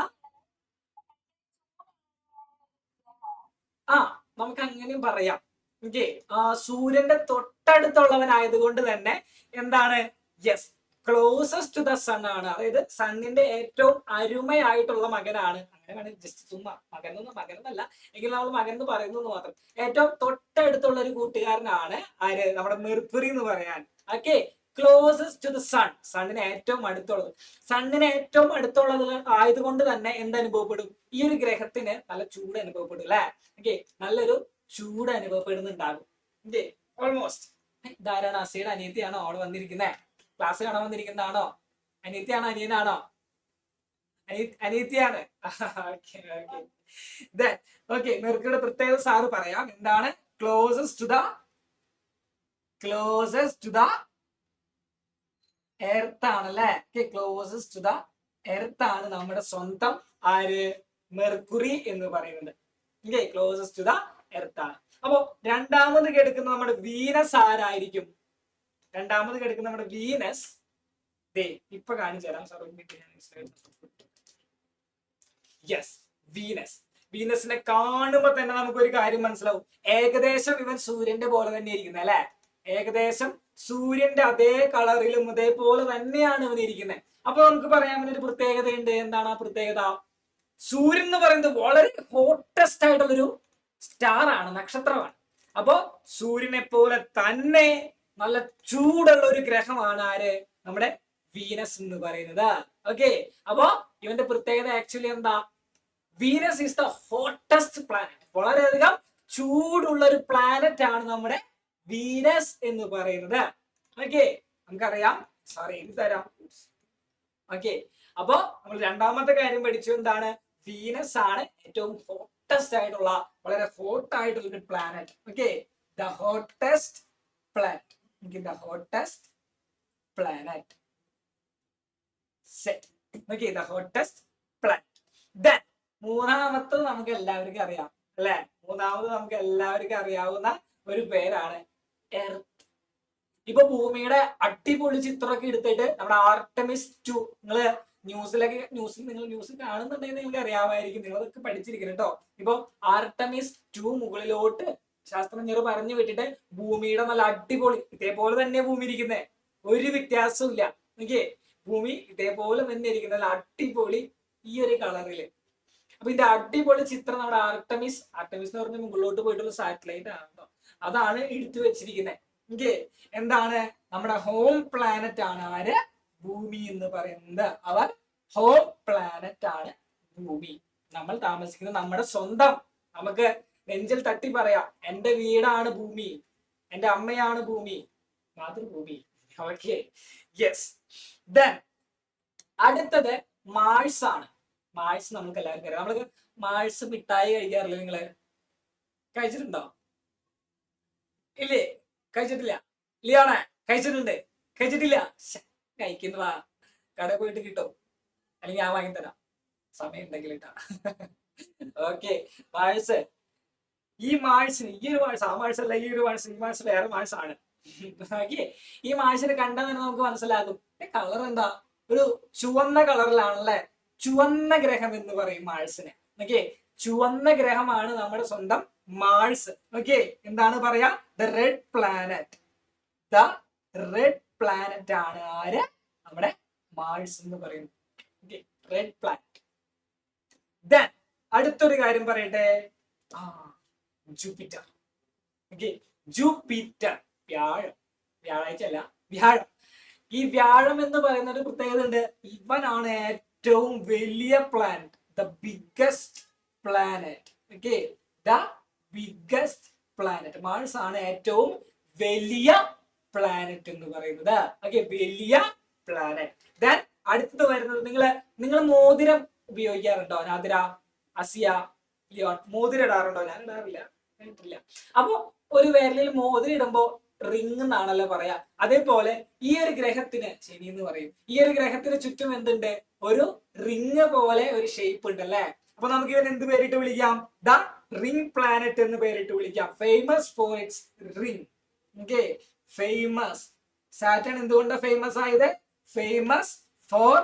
ആ, നമുക്ക് അങ്ങനെയും പറയാം. ഓക്കെ, സൂര്യന്റെ തൊട്ടടുത്തുള്ളവനായത് കൊണ്ട് തന്നെ എന്താണ്? Yes, closest to the sun ആണ്. അതായത് സണ്ണിന്റെ ഏറ്റവും അരുമയായിട്ടുള്ള മകനാണ്. അങ്ങനെ വേണമെങ്കിൽ ജസ്റ്റ് ചുമ്മാ മകനെന്നല്ല എങ്കിൽ നമ്മൾ മകൻ എന്ന് പറയുന്നു മാത്രം. ഏറ്റവും തൊട്ടടുത്തുള്ള ഒരു കൂട്ടുകാരനാണ് ആര്? നമ്മുടെ മെർക്കുറി എന്ന് പറയാൻ. Okay, closest to the sun, സണ്ണിന് ഏറ്റവും അടുത്തുള്ളത്. സണ്ണിന് ഏറ്റവും അടുത്തുള്ളത് ആയതുകൊണ്ട് തന്നെ എന്തനുഭവപ്പെടും? ഈ ഒരു ഗ്രഹത്തിന് നല്ല ചൂട് അനുഭവപ്പെടും അല്ലെ? ഓക്കെ, നല്ലൊരു ചൂട് അനുഭവപ്പെടുന്നുണ്ടാകും. Okay, almost. ഇതാരാണ്? അസിയുടെ അനിയത്തിയാണോ അവള് വന്നിരിക്കുന്നത്? ക്ലാസ് കാണാൻ വന്നിരിക്കുന്നതാണോ? അനിയത്തിയാണോ അനിയനാണോ? അനിയത്തിയാണ്. ഓക്കെ, മെർക്കുറിയുടെ പ്രത്യേകത സാറ് പറയാം. എന്താണ്? ക്ലോസസ്റ്റ് ടു ദ എർത്ത് ആണല്ലേ? ക്ലോസസ്റ്റ് ടു ദ എർത്ത് ആണ് നമ്മുടെ സ്വന്തം ആര്? മെർക്കുറി എന്ന് പറയുന്നത്. ക്ലോസസ്റ്റ് ടു ദ എർത്ത് ആണ്. അപ്പോ രണ്ടാമത് കിടക്കുന്ന നമ്മുടെ വീനസ് ആരായിരിക്കും? രണ്ടാമത് കിടക്കുന്ന നമ്മുടെ വീനസ് ഇപ്പൊ കാണിച്ചു തരാം സാർ. Yes, Venus. വീനസിനെ കാണുമ്പോ തന്നെ നമുക്ക് ഒരു കാര്യം മനസ്സിലാവും. ഏകദേശം ഇവൻ സൂര്യന്റെ പോലെ തന്നെ ഇരിക്കുന്നത് അല്ലെ? ഏകദേശം സൂര്യന്റെ അതേ കളറിലും അതേപോലെ തന്നെയാണ് ഇവൻ ഇരിക്കുന്നത്. അപ്പൊ നമുക്ക് പറയാൻ ഒരു പ്രത്യേകതയുണ്ട്. എന്താണ് ആ പ്രത്യേകത? സൂര്യൻ എന്ന് പറയുന്നത് വളരെ ഹോട്ടസ്റ്റ് ആയിട്ടുള്ളൊരു സ്റ്റാർ ആണ്, നക്ഷത്രമാണ്. അപ്പോ സൂര്യനെ പോലെ തന്നെ നല്ല ചൂടുള്ള ഒരു ഗ്രഹമാണ് ആര്? നമ്മുടെ വീനസ് എന്ന് പറയുന്നത്. ഓക്കെ, അപ്പോ ഇവന്റെ പ്രത്യേകത ആക്ച്വലി എന്താ? Venus is the hottest planet. വളരെയധികം ചൂടുള്ള ഒരു പ്ലാനറ്റ് ആണ് നമ്മുടെ വീനസ് എന്ന് പറയുന്നത്. ഓക്കെ, നമുക്കറിയാം. സോറി, ഇത് തരാം. ഓക്കെ, അപ്പോ നമ്മൾ രണ്ടാമത്തെ കാര്യം പഠിച്ചു. എന്താണ്? വീനസ് ആണ് ഏറ്റവും ഹോട്ടസ്റ്റ് ആയിട്ടുള്ള, വളരെ ഹോട്ട് ആയിട്ടുള്ള ഒരു planet. Okay, the hottest planet. The hottest planet. Set. Okay, the hottest planet. Then മൂന്നാമത്തത് നമുക്ക് എല്ലാവർക്കും അറിയാം അല്ലെ? മൂന്നാമത് നമുക്ക് എല്ലാവർക്കും അറിയാവുന്ന ഒരു പേരാണ് എർത്ത്. ഇപ്പൊ ഭൂമിയുടെ അടിപൊളി ചിത്രമൊക്കെ എടുത്തിട്ട് നമ്മുടെ ആർടെമിസ് 2, നിങ്ങള് ന്യൂസിൽ നിങ്ങൾ ന്യൂസ് കാണുന്നുണ്ടെങ്കിൽ നിങ്ങൾക്ക് അറിയാമായിരിക്കും. നിങ്ങളതൊക്കെ പഠിച്ചിരിക്കണം കേട്ടോ. ഇപ്പൊ ആർടെമിസ് 2 മുകളിലോട്ട് ശാസ്ത്രജ്ഞർ പറഞ്ഞു വിട്ടിട്ട് ഭൂമിയുടെ നല്ല അടിപൊളി ഇതേപോലെ തന്നെ ഭൂമി ഇരിക്കുന്നേ, ഒരു വ്യത്യാസവും ഇല്ല. ഓക്കെ, ഭൂമി ഇതേപോലെ തന്നെ ഇരിക്കുന്ന നല്ല അടിപൊളി ഈ ഒരു കളറില്. അപ്പൊ ഇതിന്റെ അടിപൊളി ചിത്രം നമ്മുടെ ആർടെമിസ് എന്ന് പറഞ്ഞ മുകളിലോട്ട് പോയിട്ടുള്ള സാറ്റലൈറ്റ് ആണ് കേട്ടോ. അതാണ് എടുത്തു വെച്ചിരിക്കുന്നത്. ഓക്കെ, എന്താണ്? നമ്മുടെ ഹോം പ്ലാനറ്റ് ആണ് ആര്? ഭൂമി എന്ന് പറയുന്നത്. അവർ ഹോം പ്ലാനറ്റ് ആണ് ഭൂമി. നമ്മൾ താമസിക്കുന്ന നമ്മുടെ സ്വന്തം, നമുക്ക് നെഞ്ചിൽ തട്ടി പറയാം, എന്റെ വീടാണ് ഭൂമി, എന്റെ അമ്മയാണ് ഭൂമി, മാതൃഭൂമി. Okay, yes. ദെൻ അടുത്തത് മാഴ്സ് ആണ്. മാഴ്സ് നമുക്ക് എല്ലാവർക്കും അറിയാം. നമ്മൾക്ക് മാഴ്സ് മിഠായി കഴിക്കാറില്ല നിങ്ങള്? കഴിച്ചിട്ടുണ്ടോ? ഇല്ലേ? കഴിച്ചിട്ടില്ല? ലിയോണേ കഴിച്ചിട്ടുണ്ട്? കഴിച്ചിട്ടില്ല? കഴിക്കുന്നതാ, കടയിൽ പോയിട്ട് കിട്ടും, അല്ലെങ്കിൽ ഞാൻ വാങ്ങിത്തരാം, സമയം ഉണ്ടെങ്കിൽ ഇട്ടാ. Okay, Mars. ഈ മാഴ്സിന്, ഈ ഒരു മാഴ്സ്, ആ മാഴ്സ് അല്ല, ഈ ഒരു മാഴ്സ്, ഈ മാഴ്സ് വേറെ മാഴ്സാണ്. ഓക്കെ, ഈ മാഴ്സിനെ കണ്ടാൽ തന്നെ നമുക്ക് മനസ്സിലാകും കളർ എന്താ, ഒരു ചുവന്ന കളറിലാണല്ലേ. ചുവന്ന ഗ്രഹം എന്ന് പറയും മാഴ്സിനെ. ഓക്കെ, ചുവന്ന ഗ്രഹമാണ് നമ്മുടെ സ്വന്തം മാഴ്സ്. ഓക്കെ, എന്താണ് പറയാ? The red planet. The red planet ആണ് ആര്? നമ്മുടെ മാഴ്സ് എന്ന് പറയുന്നത്. Okay, red planet. ദെൻ അടുത്തൊരു കാര്യം പറയട്ടെ, ജൂപ്പിറ്റർ. ഓക്കെ, ജൂപ്പിറ്റർ, വ്യാഴം. വ്യാഴാഴ്ച അല്ല, വ്യാഴം. ഈ വ്യാഴം എന്ന് പറയുന്ന ഒരു പ്രത്യേകത ഉണ്ട്. ഇവനാണ് ഏറ്റവും വലിയ planet, the biggest planet. Okay, the biggest planet. Mars ആണ് ഏറ്റവും വലിയ പ്ലാനറ്റ് എന്ന് പറയുന്നത്. ഓക്കെ, വലിയ പ്ലാനറ്റ്. ദെൻ അടുത്തത് വരുന്നത്, നിങ്ങൾ മോതിരം ഉപയോഗിക്കാറുണ്ടോ? നാദിര, അസിയ, ലിയോൺ മോതിരം ഇടാറുണ്ടോ? ഞാൻ ഇടാറില്ല. അപ്പൊ ഒരു വിരലിൽ മോതിരം ഇടുമ്പോ റിംഗ് എന്നാണല്ലോ പറയാ. അതേപോലെ ഈ ഒരു ഗ്രഹത്തിന്, ശനി എന്ന് പറയും, ഈ ഒരു ഗ്രഹത്തിന് ചുറ്റും എന്തുണ്ട്? ഒരു റിംഗ് പോലെ ഒരു ഷേപ്പ് ഉണ്ട് അല്ലെ. അപ്പൊ നമുക്ക് ഇവൻ എന്ത് പേരിട്ട് വിളിക്കാം? ദ റിംഗ് പ്ലാനറ്റ് എന്ന് പേരിട്ട് വിളിക്കാം. Famous for it's ring. Okay, famous. Saturn എന്തുകൊണ്ടാണ് ഫേമസ് ആയത്? Famous for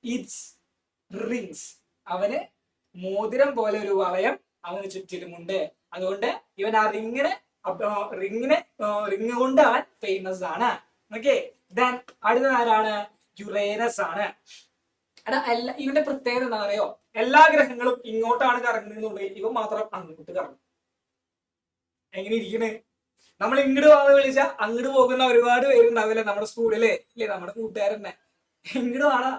it's rings. അവന് മോതിരം പോലെ ഒരു വളയം അവന് ചുറ്റിലുമുണ്ട്. അതുകൊണ്ട് ഇവൻ ആ റിംഗ് കൊണ്ട് അവൻ ഫേമസ് ആണ്. ഓക്കെ, ദെൻ അടുത്ത ആരാണ്? യുറേനസ് ആണ്. ഇവന്റെ പ്രത്യേകത എന്താ അറിയോ? എല്ലാ ഗ്രഹങ്ങളും ഇങ്ങോട്ടാണ് കറങ്ങുന്നതെന്നുണ്ടെങ്കിൽ ഇവൻ മാത്രം അങ്ങോട്ട് കറങ്ങും. എങ്ങനെ ഇരിക്കണ്? നമ്മൾ ഇങ്ങോട്ട് വാന്ന് വിളിച്ചാൽ അങ്ങോട്ട് പോകുന്ന ഒരുപാട് പേരുണ്ടാവില്ലേ നമ്മുടെ സ്കൂളില്, ഇല്ലേ, നമ്മുടെ കൂട്ടുകാരനെ. ഇങ്ങോട്ട് വാടാ,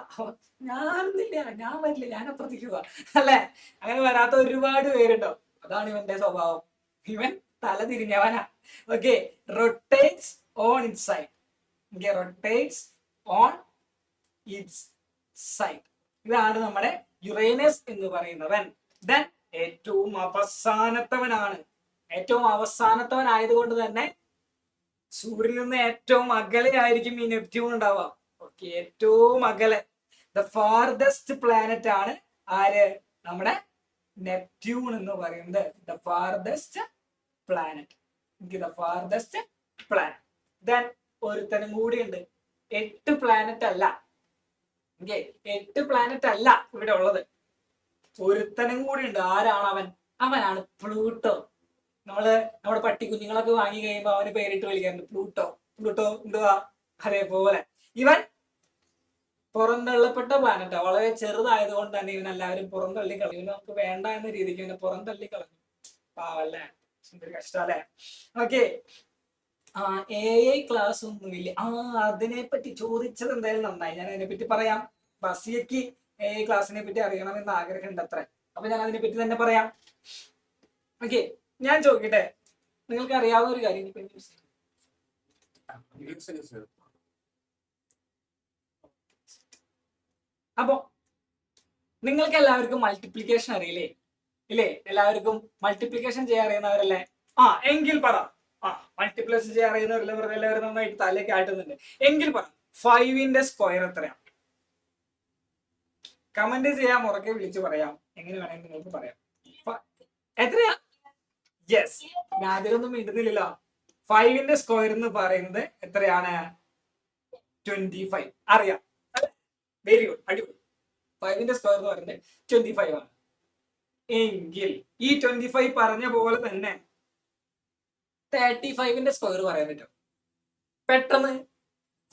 ഞാനൊന്നില്ല, ഞാൻ വരില്ല, ഞാൻ അപ്പുറത്തേക്ക് പോവാ അല്ലെ. അങ്ങനെ വരാത്ത ഒരുപാട് പേരുണ്ടോ. അതാണ് ഇവന്റെ സ്വഭാവം. ഇവൻ തല തിരിഞ്ഞവനാ. Okay, rotates on its side. Okay, rotates on its side. ഇതാണ് നമ്മുടെ യുറേനസ് എന്ന് പറയുന്നവൻ. ദെൻ ഏറ്റവും അവസാനത്തവനാണ്. ഏറ്റവും അവസാനത്തവനായതുകൊണ്ട് തന്നെ സൂര്യനിൽ നിന്ന് ഏറ്റവും അകലെ ആയിരിക്കും ഈ നെപ്റ്റ്യൂൺ ഉണ്ടാവുക. ഓക്കെ, ഏറ്റവും അകലെ, ദ ഫാർദസ്റ്റ് പ്ലാനറ്റ് ആണ് ആര്? നമ്മുടെ നെപ്റ്റ്യൂൺ എന്ന് പറയുന്നത്. The farthest planet. The farthest planet. Then ഒരുത്തനും കൂടിയുണ്ട്. 8 പ്ലാനറ്റ് അല്ല. ഓക്കെ, 8 പ്ലാനറ്റ് അല്ല ഇവിടെ ഉള്ളത്. ഒരുത്തനും കൂടി ഉണ്ട്. ആരാണ് അവൻ? അവനാണ് പ്ലൂട്ടോ. നമ്മുടെ പട്ടി കുഞ്ഞുങ്ങളൊക്കെ വാങ്ങി കഴിയുമ്പോൾ അവന് പേരിട്ട് വിളിക്കാറുണ്ട്, പ്ലൂട്ടോ. പ്ലൂട്ടോ എന്തുവാ? അതേപോലെ ഇവൻ പുറന്തള്ളപ്പെട്ട പ്ലാനറ്റാ. വളരെ ചെറുതായതുകൊണ്ട് തന്നെ ഇവൻ എല്ലാവരും പുറന്തള്ളി കളയും. നമുക്ക് വേണ്ട എന്ന രീതിക്ക് ഇവനെ പുറന്തള്ളി കളഞ്ഞു. പാവല്ലേ, എന്തൊരു കഷ്ടല്ലേ. ഓക്കെ, AI ക്ലാസ് ഒന്നുമില്ല. അതിനെ പറ്റി ചോദിച്ചത് എന്തായാലും നന്നായി. ഞാൻ അതിനെ പറ്റി പറയാം. ബസിയക്ക് AI ക്ലാസ്സിനെ പറ്റി അറിയണമെന്ന് ആഗ്രഹമുണ്ട് അത്ര. അപ്പൊ ഞാൻ അതിനെ പറ്റി തന്നെ പറയാം. ഓക്കെ, ഞാൻ ചോദിക്കട്ടെ, നിങ്ങൾക്ക് അറിയാവുന്ന ഒരു കാര്യം. അപ്പൊ നിങ്ങൾക്ക് എല്ലാവർക്കും മൾട്ടിപ്ലിക്കേഷൻ അറിയില്ലേ? ഇല്ലേ? എല്ലാവർക്കും മൾട്ടിപ്ലിക്കേഷൻ ചെയ്യാൻ അറിയുന്നവരല്ലേ? എങ്കിൽ പറ. മൾട്ടിപ്ലിക്കേഷൻ ചെയ്യാൻ അറിയുന്നവരല്ലേ? വെറുതെ എല്ലാവരും നന്നായിട്ട് തലയൊക്കെ ആട്ടുന്നുണ്ട്. എങ്കിൽ പറ, 5ന്റെ സ്ക്വയർ എത്രയാണ്? കമന്റ് ചെയ്യാൻ, ഉറക്കെ വിളിച്ച് പറയാം. എങ്ങനെ വേണമെങ്കിൽ നിങ്ങൾക്ക് പറയാം. എത്രയാ? യെസ്, ഞാൻ അതിലൊന്നും ഇടുന്നില്ലല്ലോ. 5ന്റെ സ്ക്വയർ എന്ന് പറയുന്നത് എത്രയാണ്? 25. അറിയാം, വെരി ഗുഡ്, അടിപൊളി. 5ന്റെ സ്ക്വയർ എന്ന് പറയുന്നത് 25 ആണ്. എങ്കിൽ ഈ 25 പറഞ്ഞ പോലെ തന്നെ 35ന്റെ സ്ക്വയർ പറയാൻ പറ്റും പെട്ടെന്ന്?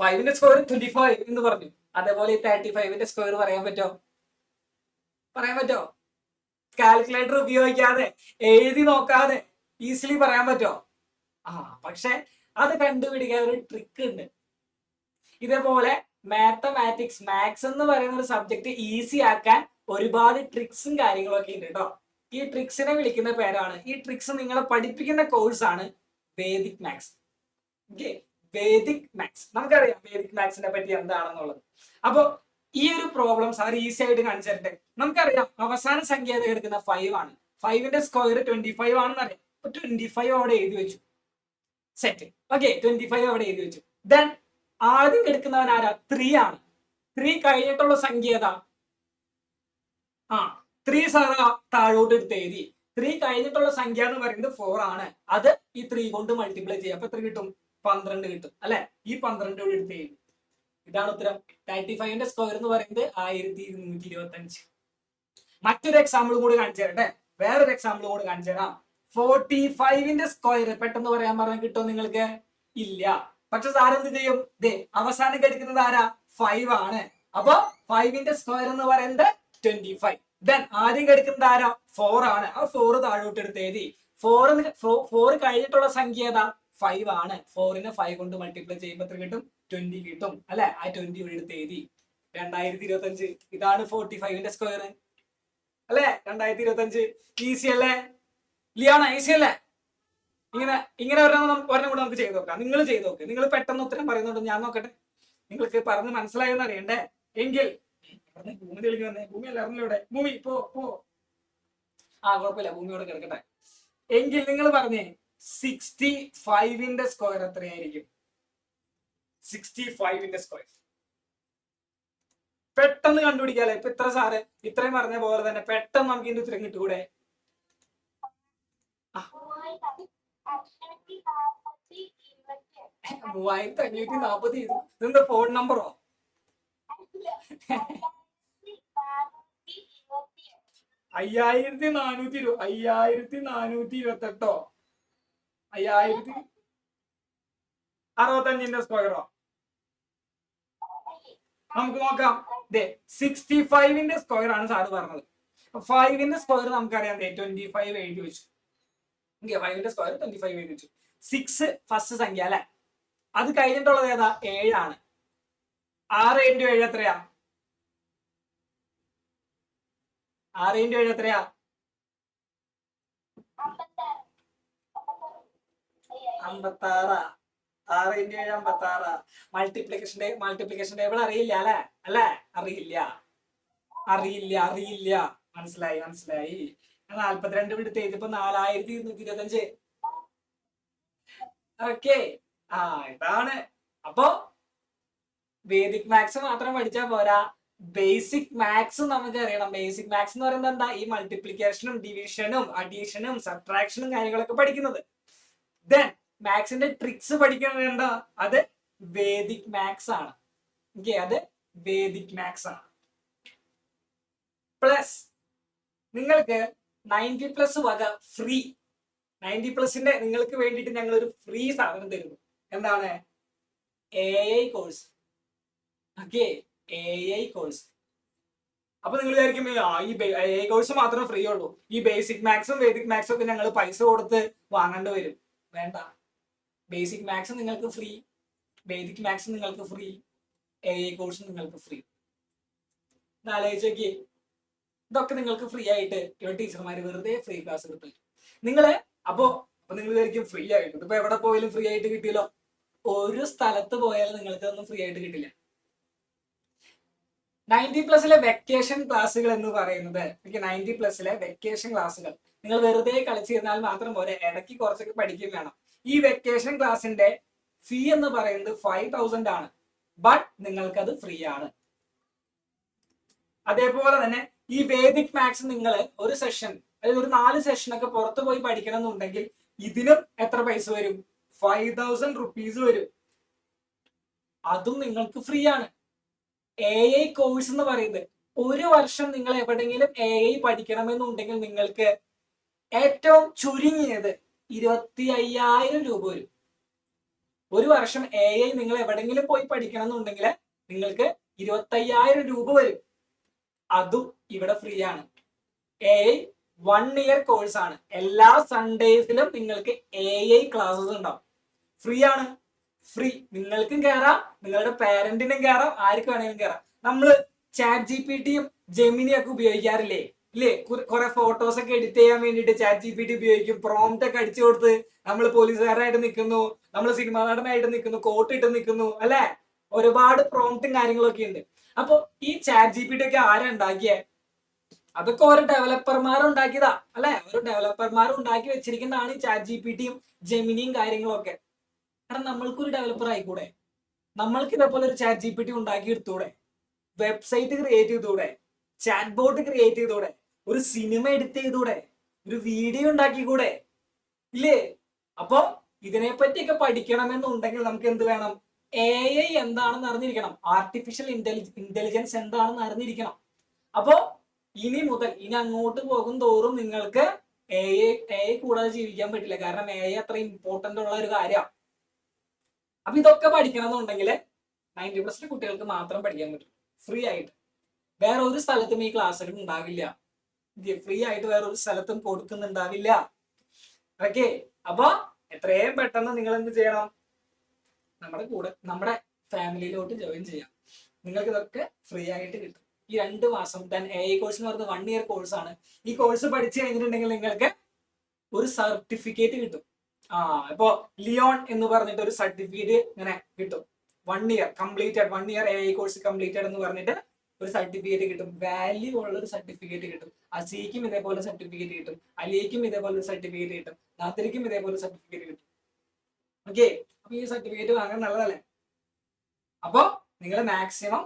5ന്റെ സ്ക്വയർ 25 എന്ന് പറഞ്ഞു. അതേപോലെ ഈ 35ന്റെ സ്ക്വയർ പറയാൻ പറ്റോ? കാൽക്കുലേറ്റർ ഉപയോഗിക്കാതെ, എഴുതി നോക്കാതെ ഈസിലി പറയാൻ പറ്റോ? പക്ഷെ അത് കണ്ടുപിടിക്കാൻ ഒരു ട്രിക്ക് ഉണ്ട്. ഇതേപോലെ മാത്തമാറ്റിക്സ്, മാത്സ് എന്ന് പറയുന്ന ഒരു സബ്ജക്ട് ഈസി ആക്കാൻ ഒരുപാട് ട്രിക്സും കാര്യങ്ങളൊക്കെ ഉണ്ട് കേട്ടോ. ഈ ട്രിക്സിനെ വിളിക്കുന്ന പേരാണ്, ഈ ട്രിക്സ് നിങ്ങളെ പഠിപ്പിക്കുന്ന കോഴ്സാണ് Vedic maths. Okay, Vedic maths. നമുക്കറിയാം വേദിക് മാത്സിനെ പറ്റി എന്താണെന്നുള്ളത്. അപ്പൊ ഈ ഒരു പ്രോബ്ലം സാർ ഈസി ആയിട്ട് കാണിച്ചിട്ട് നമുക്കറിയാം അവസാന സംഖ്യ എടുക്കുന്ന 5 ആണ്. 5ന്റെ സ്ക്വയർ 25 ആണെന്ന് അറിയാം. 25 അവിടെ എഴുതി വെച്ചു. സെറ്റ്. ഓക്കെ, 25 അവിടെ എഴുതി വെച്ചു. ദെൻ ആദ്യം എടുക്കുന്നവൻ ആരാ? 3 ആണ്. 3 കഴിഞ്ഞിട്ടുള്ള സംഖ്യ ഏതാ? 3 സാറാ താഴോട്ട് എടുത്ത് എഴുതി. 3 കഴിഞ്ഞിട്ടുള്ള സംഖ്യ എന്ന് പറയുന്നത് 4 ആണ്. അത് ഈ 3 കൊണ്ട് മൾട്ടിപ്ലൈ ചെയ്യാം. അപ്പൊ എത്ര കിട്ടും? 12 കിട്ടും അല്ലെ? ഈ 12 ഇവിടെ എടുത്ത് എഴുതി. ഇതാണ് ഉത്തരം. 95ന്റെ സ്ക്വയർ എന്ന് പറയുന്നത് 1225. മറ്റൊരു എക്സാമ്പിൾ കൂടി കാണിച്ചു തരട്ടെ. വേറൊരു എക്സാമ്പിൾ കൂടി കാണിച്ചു തരാം. 45ന്റെ സ്ക്വയർ പെട്ടെന്ന് പറയാൻ പറഞ്ഞാൽ കിട്ടുമോ നിങ്ങൾക്ക്? ഇല്ല. പക്ഷെ സാർ എന്ത് ചെയ്യും? അവസാനം എടുക്കുന്നത് ആരാ? 5 ആണ്. അപ്പൊ 5ന്റെ സ്ക്വയർ എന്ന് പറയുന്നത് 25. ദെൻ ആദ്യം എടുക്കുന്നത് ആരാ? 4 ആണ്. ആ 4 താഴോട്ട് എടുത്ത് എഴുതി. 4 കഴിഞ്ഞിട്ടുള്ള സംഖ്യ ഏതാ? 5 ആണ്. 4നെ 5 കൊണ്ട് മൾട്ടിപ്ലൈ ചെയ്യുമ്പോൾ എത്ര കിട്ടും? 20 കിട്ടും അല്ലെ? ആ 20 ഇവിടെ എടുത്ത് എഴുതി. 2025. ഇതാണ് 45ന്റെ സ്ക്വയർ അല്ലെ? 2025. ഈസി അല്ലേ? ലിയാണ, ഈസി അല്ലേ? ഇങ്ങനെ ഒരെണ്ണം കൂടെ നമുക്ക് ചെയ്ത് നോക്കാം. നിങ്ങൾ ചെയ്ത് നോക്ക്. നിങ്ങൾ പെട്ടെന്ന് ഉത്തരം പറയുന്നുണ്ട്. ഞാൻ നോക്കട്ടെ നിങ്ങൾക്ക് പറഞ്ഞ് മനസ്സിലായെന്ന് അറിയണ്ടേ. എങ്കിൽ ഭൂമി തെളിഞ്ഞു വന്നേ. ഭൂമി അല്ല അറിഞ്ഞിവിടെ. ഭൂമി പോ. കുഴപ്പമില്ല, ഭൂമിയോടെ കിടക്കട്ടെ. എങ്കിൽ നിങ്ങൾ പറഞ്ഞേ 65ന്റെ സ്ക്വയർ എത്രയായിരിക്കും? 65ന്റെ സ്ക്വയർ പെട്ടെന്ന് കണ്ടുപിടിക്കാല്ലേ? ഇപ്പൊ ഇത്ര സാറ് ഇത്രയും പറഞ്ഞ പോലെ തന്നെ പെട്ടെന്ന് നമുക്ക് ഇതിന്റെ ഉത്തരം കിട്ടൂടെ? 3540. ഇതെന്താ ഫോൺ നമ്പറോ? 5428. 5065ന്റെ സ്ക്വയറോ? നമുക്ക് നോക്കാം. 65ന്റെ സ്ക്വയർ ആണ് സാറ് പറഞ്ഞത്. 5ന്റെ സ്ക്വയർ നമുക്കറിയാം. 25 എഴുതി വെച്ചു. 5ന്റെ സ്ക്വയർ 25 എഴുതി വെച്ചു. 6 ഫസ്റ്റ് സംഖ്യ അല്ലെ? അത് കഴിഞ്ഞിട്ടുള്ളത് ഏതാ? 7 ആണ്. 6 × 7 എത്രയാ? 6 × 7 എത്രയാ? 56. 6 × 7 56. മൾട്ടിപ്ലിക്കേഷൻ ടേബിൾ അറിയില്ല അല്ലേ? അറിയില്ല. മനസ്സിലായി. 42 എടുത്ത് എഴുതിയപ്പോ 4225. ഓക്കെ, ഇതാണ്. അപ്പോ വേദിക് മാത്സ് മാത്രം പഠിച്ചാൽ പോരാ, ബേസിക് മാത്സ് നമുക്ക് അറിയണം. ബേസിക് മാത്സ് എന്ന് പറയുന്നത് എന്താ? ഈ മൾട്ടിപ്ലിക്കേഷനും ഡിവിഷനും അഡീഷനും സബ്ട്രാക്ഷനും കാര്യങ്ങളൊക്കെ പഠിക്കുന്നത്. ദെൻ മാത്സിന്റെ ട്രിക്സ് പഠിക്കുന്നത് എന്താ? അത് വേദിക് മാത്സ് ആണ്. അത് വേദിക് മാത്സ് ആണ്. പ്ലസ് നിങ്ങൾക്ക് 90+ വക ഫ്രീ. 90+ന്റെ നിങ്ങൾക്ക് വേണ്ടിയിട്ട് ഞങ്ങൾ ഒരു ഫ്രീ സാധനം തരുന്നു. എന്താണ്? AI course. AI course. അപ്പൊ നിങ്ങൾ വിചാരിക്കും ഈ AI കോഴ്സ് മാത്രമേ ഫ്രീ ഉള്ളൂ, ഈ ബേസിക് മാത്സും വേദിക് മാത്സും ഒക്കെ ഞങ്ങൾ പൈസ കൊടുത്ത് വാങ്ങേണ്ടി വരും. വേണ്ട. ബേസിക് മാത്സ് നിങ്ങൾക്ക് ഫ്രീ, വേദിക് മാത്സ് നിങ്ങൾക്ക് ഫ്രീ, AI കോഴ്സ് നിങ്ങൾക്ക് ഫ്രീ. ആലോചിച്ച് നോക്കിയേ. ഇതൊക്കെ നിങ്ങൾക്ക് ഫ്രീ ആയിട്ട് ഇവിടെ ടീച്ചർമാർ വെറുതെ ഫ്രീ ക്ലാസ് കിട്ടും. അപ്പൊ നിങ്ങൾ വിചാരിക്കും ഫ്രീ ആയിട്ട്, ഇപ്പൊ എവിടെ പോയാലും ഫ്രീ ആയിട്ട് കിട്ടിയല്ലോ. ഒരു സ്ഥലത്ത് പോയാലും നിങ്ങൾക്ക് ഒന്നും ഫ്രീ ആയിട്ട് കിട്ടില്ല. 90+ലെ വെക്കേഷൻ ക്ലാസ്സുകൾ എന്ന് പറയുന്നത് 90+ലെ വെക്കേഷൻ ക്ലാസ്സുകൾ നിങ്ങൾ വെറുതെ കളിച്ചിരുന്നാൽ മാത്രം പോരെ, ഇടയ്ക്ക് കുറച്ചൊക്കെ പഠിക്കുകയും വേണം. ഈ വെക്കേഷൻ ക്ലാസ്സിന്റെ ഫീ എന്ന് പറയുന്നത് 5000 ആണ്. ബട്ട് നിങ്ങൾക്കത് ഫ്രീ ആണ്. അതേപോലെ തന്നെ ഈ വേദിക് മാത്സ് നിങ്ങൾ ഒരു സെഷൻ, അതായത് ഒരു 4 സെഷനൊക്കെ പുറത്ത് പോയി പഠിക്കണം എന്നുണ്ടെങ്കിൽ ഇതിനും എത്ര പൈസ വരും? 5000 rupees വരും. അതും നിങ്ങൾക്ക് ഫ്രീ ആണ്. AI കോഴ്സ് എന്ന് പറയുന്നത് ഒരു വർഷം നിങ്ങൾ എവിടെയെങ്കിലും AI പഠിക്കണമെന്നുണ്ടെങ്കിൽ നിങ്ങൾക്ക് ഏറ്റവും ചുരുങ്ങിയത് 25,000 രൂപ വരും. ഒരു വർഷം AI നിങ്ങൾ എവിടെയെങ്കിലും പോയി പഠിക്കണം എന്നുണ്ടെങ്കിൽ നിങ്ങൾക്ക് 25,000 രൂപ വരും. അതും ഇവിടെ ഫ്രീ ആണ്. AI 1 year കോഴ്സ് ആണ്. എല്ലാ സൺഡേസിലും നിങ്ങൾക്ക് AI ക്ലാസ്സസ് ഉണ്ടാവും. ഫ്രീ ആണ്. ഫ്രീ. നിങ്ങൾക്കും കയറാം, നിങ്ങളുടെ പേരന്റിനും കയറാം, ആർക്ക് വേണമെങ്കിലും കയറാം. നമ്മള് ChatGPTയും ജെമിനിയും ഒക്കെ ഉപയോഗിക്കാറില്ലേ? ഇല്ലേ? കുറെ ഫോട്ടോസ് ഒക്കെ എഡിറ്റ് ചെയ്യാൻ വേണ്ടിയിട്ട് ChatGPT ഉപയോഗിക്കും. പ്രോംപ്റ്റ് ഒക്കെ അടിച്ചു കൊടുത്ത് നമ്മൾ പോലീസുകാരായിട്ട് നിൽക്കുന്നു, നമ്മൾ സിനിമാ നടനായിട്ട് നിൽക്കുന്നു, കോട്ട് ഇട്ട് നിൽക്കുന്നു അല്ലെ? ഒരുപാട് പ്രോംപ്റ്റും കാര്യങ്ങളൊക്കെ ഉണ്ട്. അപ്പൊ ഈ ChatGPT ഒക്കെ ആരാ ഉണ്ടാക്കിയേ? അതൊക്കെ ഓരോ ഡെവലപ്പർമാർ ഉണ്ടാക്കിയതാ അല്ലെ, ഓരോ ഡെവലപ്പർമാർ ഉണ്ടാക്കി വെച്ചിരിക്കുന്നതാണ് ഈ ചാറ്റ് ജി പി ടിയും ജെമിനിയും കാര്യങ്ങളൊക്കെ. കാരണം നമ്മൾക്കൊരു ഡെവലപ്പർ ആയിക്കൂടെ, നമ്മൾക്ക് ഇതേപോലെ ഒരു ചാറ്റ് ജി പി ടി ഉണ്ടാക്കി എടുത്തൂടെ, വെബ്സൈറ്റ് ക്രിയേറ്റ് ചെയ്തൂടെ, ചാറ്റ് ബോട്ട് ക്രിയേറ്റ് ചെയ്തൂടെ, ഒരു സിനിമ എഡിറ്റ് ചെയ്തൂടെ, ഒരു വീഡിയോ ഉണ്ടാക്കിക്കൂടെ, ഇല്ലേ? അപ്പൊ ഇതിനെപ്പറ്റിയൊക്കെ പഠിക്കണമെന്നുണ്ടെങ്കിൽ നമുക്ക് എന്ത് വേണം? എ ഐ എന്താണെന്ന് അറിഞ്ഞിരിക്കണം, ആർട്ടിഫിഷ്യൽ ഇന്റലിജൻസ് എന്താണെന്ന് അറിഞ്ഞിരിക്കണം. അപ്പോ ഇനി അങ്ങോട്ട് പോകും തോറും നിങ്ങൾക്ക് എ ഐ കൂടാതെ ജീവിക്കാൻ പറ്റില്ല. കാരണം എ ഐ അത്ര ഇമ്പോർട്ടന്റ് ഉള്ള ഒരു കാര്യമാണ്. അപ്പൊ ഇതൊക്കെ പഠിക്കണം എന്നുണ്ടെങ്കിൽ 90% കുട്ടികൾക്ക് മാത്രം പഠിക്കാൻ പറ്റും, ഫ്രീ ആയിട്ട്. വേറെ ഒരു സ്ഥലത്തും ഈ ക്ലാസ്സുകൾ ഉണ്ടാവില്ല, ഫ്രീ ആയിട്ട് വേറെ ഒരു സ്ഥലത്തും കൊടുക്കുന്നുണ്ടാവില്ല. ഓക്കെ, അപ്പൊ എത്രയും പെട്ടെന്ന് നിങ്ങൾ എന്ത് ചെയ്യണം? നമ്മുടെ ഫാമിലിയിലോട്ട് ജോയിൻ ചെയ്യാം. നിങ്ങൾക്ക് ഇതൊക്കെ ഫ്രീ ആയിട്ട് കിട്ടും ഈ 2 മാസം. ദെൻ എ ഐ കോഴ്സ് എന്ന് പറയുന്നത് 1 ഇയർ കോഴ്സാണ്. ഈ കോഴ്സ് പഠിച്ചു കഴിഞ്ഞിട്ടുണ്ടെങ്കിൽ നിങ്ങൾക്ക് ഒരു സർട്ടിഫിക്കറ്റ് കിട്ടും. ഇപ്പോ ലിയോൺ എന്ന് പറഞ്ഞിട്ട് ഒരു സർട്ടിഫിക്കറ്റ് ഇങ്ങനെ കിട്ടും. 1 year completed, 1 year A I course completed എന്ന് പറഞ്ഞിട്ട് ഒരു സർട്ടിഫിക്കറ്റ് കിട്ടും. വാല്യൂ ഉള്ള ഒരു സർട്ടിഫിക്കറ്റ് കിട്ടും. അസിക്കും ഇതേപോലെ സർട്ടിഫിക്കറ്റ് കിട്ടും, അലിയക്കും ഇതേപോലെ ഒരു സർട്ടിഫിക്കറ്റ് കിട്ടും, നാത്തിരിക്കും ഇതേപോലെ സർട്ടിഫിക്കറ്റ് കിട്ടും. ഓക്കെ, അപ്പൊ ഈ സർട്ടിഫിക്കറ്റ് വാങ്ങാൻ നല്ലതല്ലേ? അപ്പൊ നിങ്ങൾ മാക്സിമം